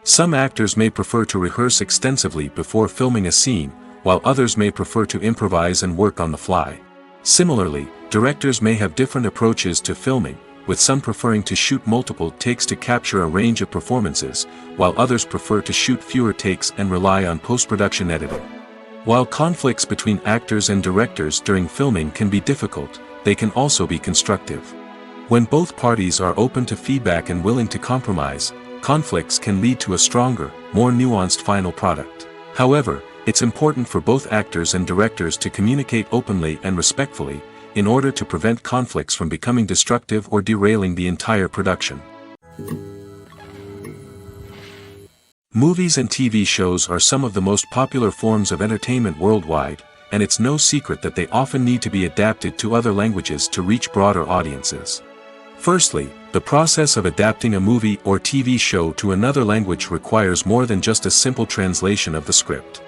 Some actors may prefer to rehearse extensively before filming a scene, while others may prefer to improvise and work on the fly. Similarly, directors may have different approaches to filming, with some preferring to shoot multiple takes to capture a range of performances, while others prefer to shoot fewer takes and rely on post-production editing. While conflicts between actors and directors during filming can be difficult, they can also be constructive. When both parties are open to feedback and willing to compromise, conflicts can lead to a stronger, more nuanced final product. However, it's important for both actors and directors to communicate openly and respectfully, in order to prevent conflicts from becoming destructive or derailing the entire production. Movies and TV shows are some of the most popular forms of entertainment worldwide, and it's no secret that they often need to be adapted to other languages to reach broader audiences. Firstly, the process of adapting a movie or TV show to another language requires more than just a simple translation of the script.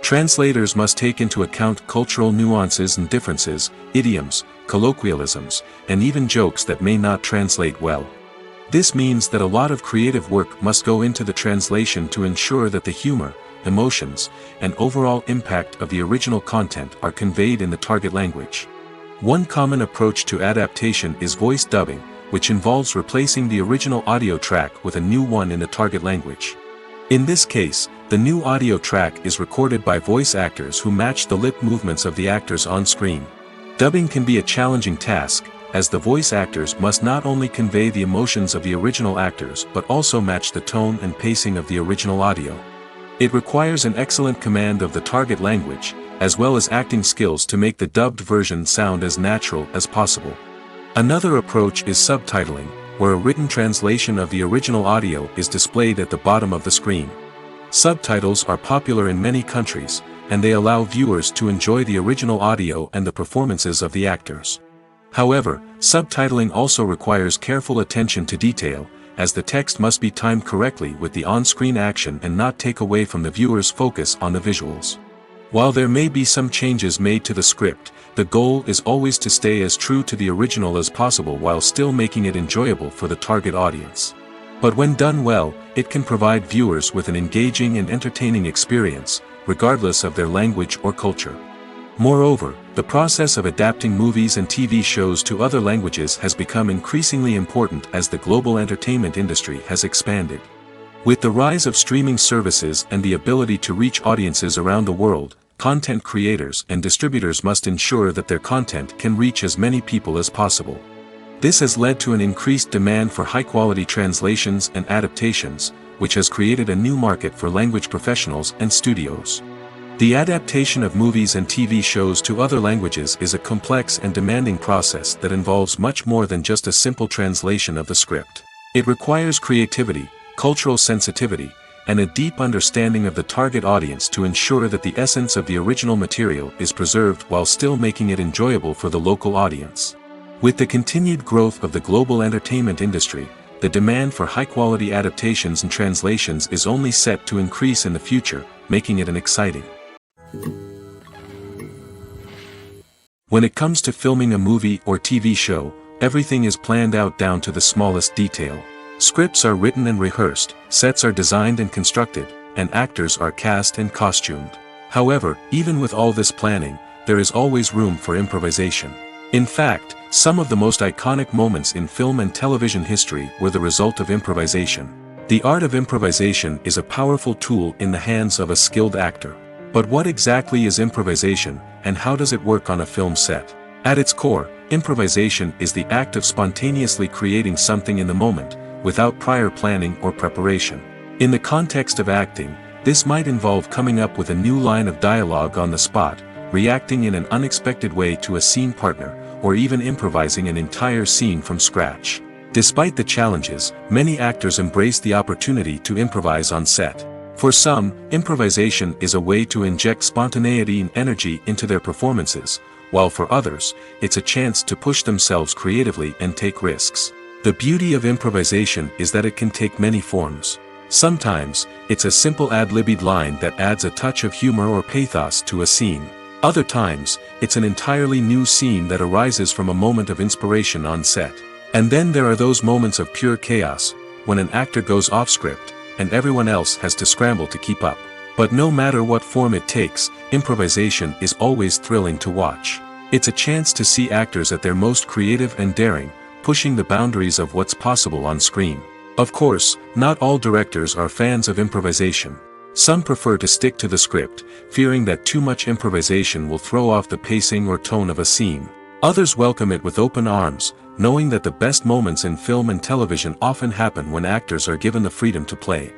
Translators must take into account cultural nuances and differences, idioms, colloquialisms, and even jokes that may not translate well. This means that a lot of creative work must go into the translation to ensure that the humor, emotions, and overall impact of the original content are conveyed in the target language. One common approach to adaptation is voice dubbing, which involves replacing the original audio track with a new one in the target language. In this case, the new audio track is recorded by voice actors who match the lip movements of the actors on screen. Dubbing can be a challenging task, as the voice actors must not only convey the emotions of the original actors but also match the tone and pacing of the original audio. It requires an excellent command of the target language, as well as acting skills to make the dubbed version sound as natural as possible. Another approach is subtitling, where a written translation of the original audio is displayed at the bottom of the screen. Subtitles are popular in many countries, and they allow viewers to enjoy the original audio and the performances of the actors. However, subtitling also requires careful attention to detail, as the text must be timed correctly with the on-screen action and not take away from the viewer's focus on the visuals. While there may be some changes made to the script, the goal is always to stay as true to the original as possible while still making it enjoyable for the target audience. But when done well, it can provide viewers with an engaging and entertaining experience, regardless of their language or culture. Moreover, the process of adapting movies and TV shows to other languages has become increasingly important as the global entertainment industry has expanded. With the rise of streaming services and the ability to reach audiences around the world, content creators and distributors must ensure that their content can reach as many people as possible. This has led to an increased demand for high-quality translations and adaptations, which has created a new market for language professionals and studios. The adaptation of movies and TV shows to other languages is a complex and demanding process that involves much more than just a simple translation of the script. It requires creativity, cultural sensitivity, and a deep understanding of the target audience to ensure that the essence of the original material is preserved while still making it enjoyable for the local audience. With the continued growth of the global entertainment industry, the demand for high-quality adaptations and translations is only set to increase in the future, making it an exciting. When it comes to filming a movie or TV show, everything is planned out down to the smallest detail. Scripts are written and rehearsed, sets are designed and constructed, and actors are cast and costumed. However, even with all this planning, there is always room for improvisation. In fact, some of the most iconic moments in film and television history were the result of improvisation. The art of improvisation is a powerful tool in the hands of a skilled actor. But what exactly is improvisation, and how does it work on a film set? At its core, improvisation is the act of spontaneously creating something in the moment, without prior planning or preparation. In the context of acting, this might involve coming up with a new line of dialogue on the spot, reacting in an unexpected way to a scene partner, or even improvising an entire scene from scratch. Despite the challenges, many actors embrace the opportunity to improvise on set. For some, improvisation is a way to inject spontaneity and energy into their performances, while for others, it's a chance to push themselves creatively and take risks. The beauty of improvisation is that it can take many forms. Sometimes, it's a simple ad-libbed line that adds a touch of humor or pathos to a scene. Other times, it's an entirely new scene that arises from a moment of inspiration on set. And then there are those moments of pure chaos, when an actor goes off script, and everyone else has to scramble to keep up. But no matter what form it takes, improvisation is always thrilling to watch. It's a chance to see actors at their most creative and daring, pushing the boundaries of what's possible on screen. Of course, not all directors are fans of improvisation. Some prefer to stick to the script, fearing that too much improvisation will throw off the pacing or tone of a scene. Others welcome it with open arms, knowing that the best moments in film and television often happen when actors are given the freedom to play.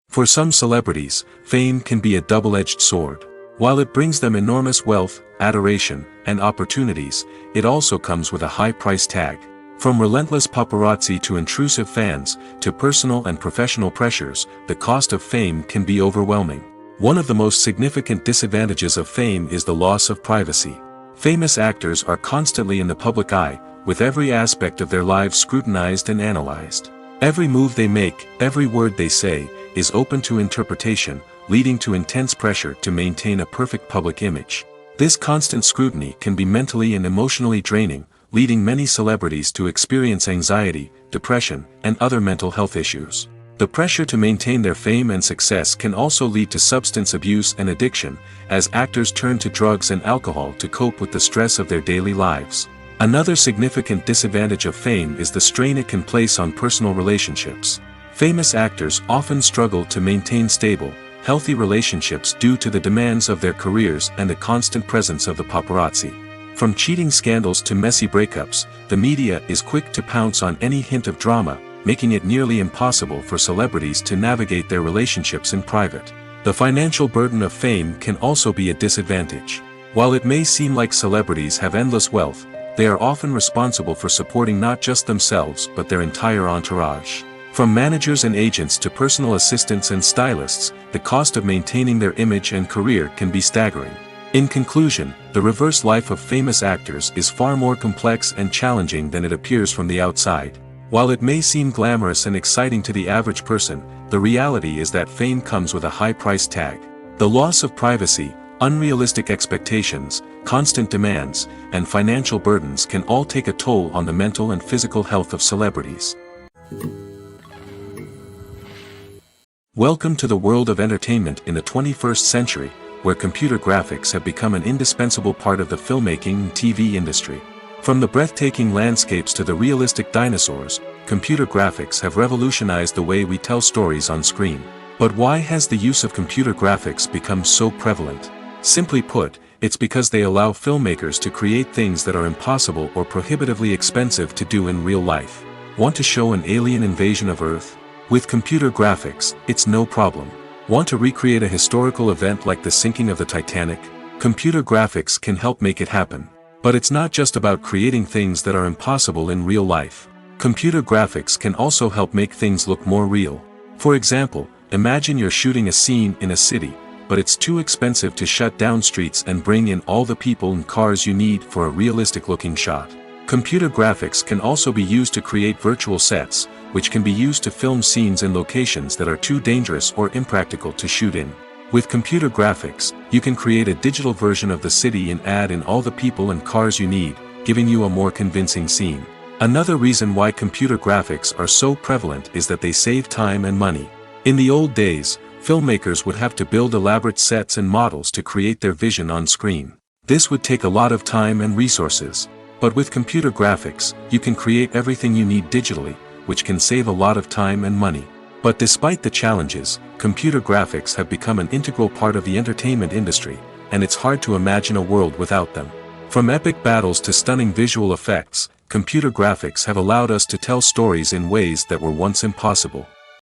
For some celebrities, fame can be a double-edged sword. While it brings them enormous wealth, adoration, and opportunities, it also comes with a high price tag. From relentless paparazzi to intrusive fans, to personal and professional pressures, the cost of fame can be overwhelming. One of the most significant disadvantages of fame is the loss of privacy. Famous actors are constantly in the public eye, with every aspect of their lives scrutinized and analyzed. Every move they make, every word they say, is open to interpretation, leading to intense pressure to maintain a perfect public image. This constant scrutiny can be mentally and emotionally draining, leading many celebrities to experience anxiety, depression, and other mental health issues. The pressure to maintain their fame and success can also lead to substance abuse and addiction, as actors turn to drugs and alcohol to cope with the stress of their daily lives. Another significant disadvantage of fame is the strain it can place on personal relationships. Famous actors often struggle to maintain stable, healthy relationships due to the demands of their careers and the constant presence of the paparazzi. From cheating scandals to messy breakups, the media is quick to pounce on any hint of drama, making it nearly impossible for celebrities to navigate their relationships in private. The financial burden of fame can also be a disadvantage. While it may seem like celebrities have endless wealth, they are often responsible for supporting not just themselves but their entire entourage. From managers and agents to personal assistants and stylists, the cost of maintaining their image and career can be staggering. In conclusion, the reverse life of famous actors is far more complex and challenging than it appears from the outside. While it may seem glamorous and exciting to the average person, the reality is that fame comes with a high price tag. The loss of privacy, unrealistic expectations, constant demands, and financial burdens can all take a toll on the mental and physical health of celebrities. Welcome to the world of entertainment in the 21st century, where computer graphics have become an indispensable part of the filmmaking and TV industry. From the breathtaking landscapes to the realistic dinosaurs, computer graphics have revolutionized the way we tell stories on screen. But why has the use of computer graphics become so prevalent? Simply put, it's because they allow filmmakers to create things that are impossible or prohibitively expensive to do in real life. Want to show an alien invasion of Earth? With computer graphics, it's no problem. Want to recreate a historical event like the sinking of the Titanic? Computer graphics can help make it happen. But it's not just about creating things that are impossible in real life. Computer graphics can also help make things look more real. For example, imagine you're shooting a scene in a city, but it's too expensive to shut down streets and bring in all the people and cars you need for a realistic-looking shot. Computer graphics can also be used to create virtual sets, which can be used to film scenes in locations that are too dangerous or impractical to shoot in. With computer graphics, you can create a digital version of the city and add in all the people and cars you need, giving you a more convincing scene. Another reason why computer graphics are so prevalent is that they save time and money. In the old days, filmmakers would have to build elaborate sets and models to create their vision on screen. This would take a lot of time and resources. But with computer graphics, you can create everything you need digitally, which can save a lot of time and money. But despite the challenges, computer graphics have become an integral part of the entertainment industry, and it's hard to imagine a world without them. From epic battles to stunning visual effects, computer graphics have allowed us to tell stories in ways that were once impossible.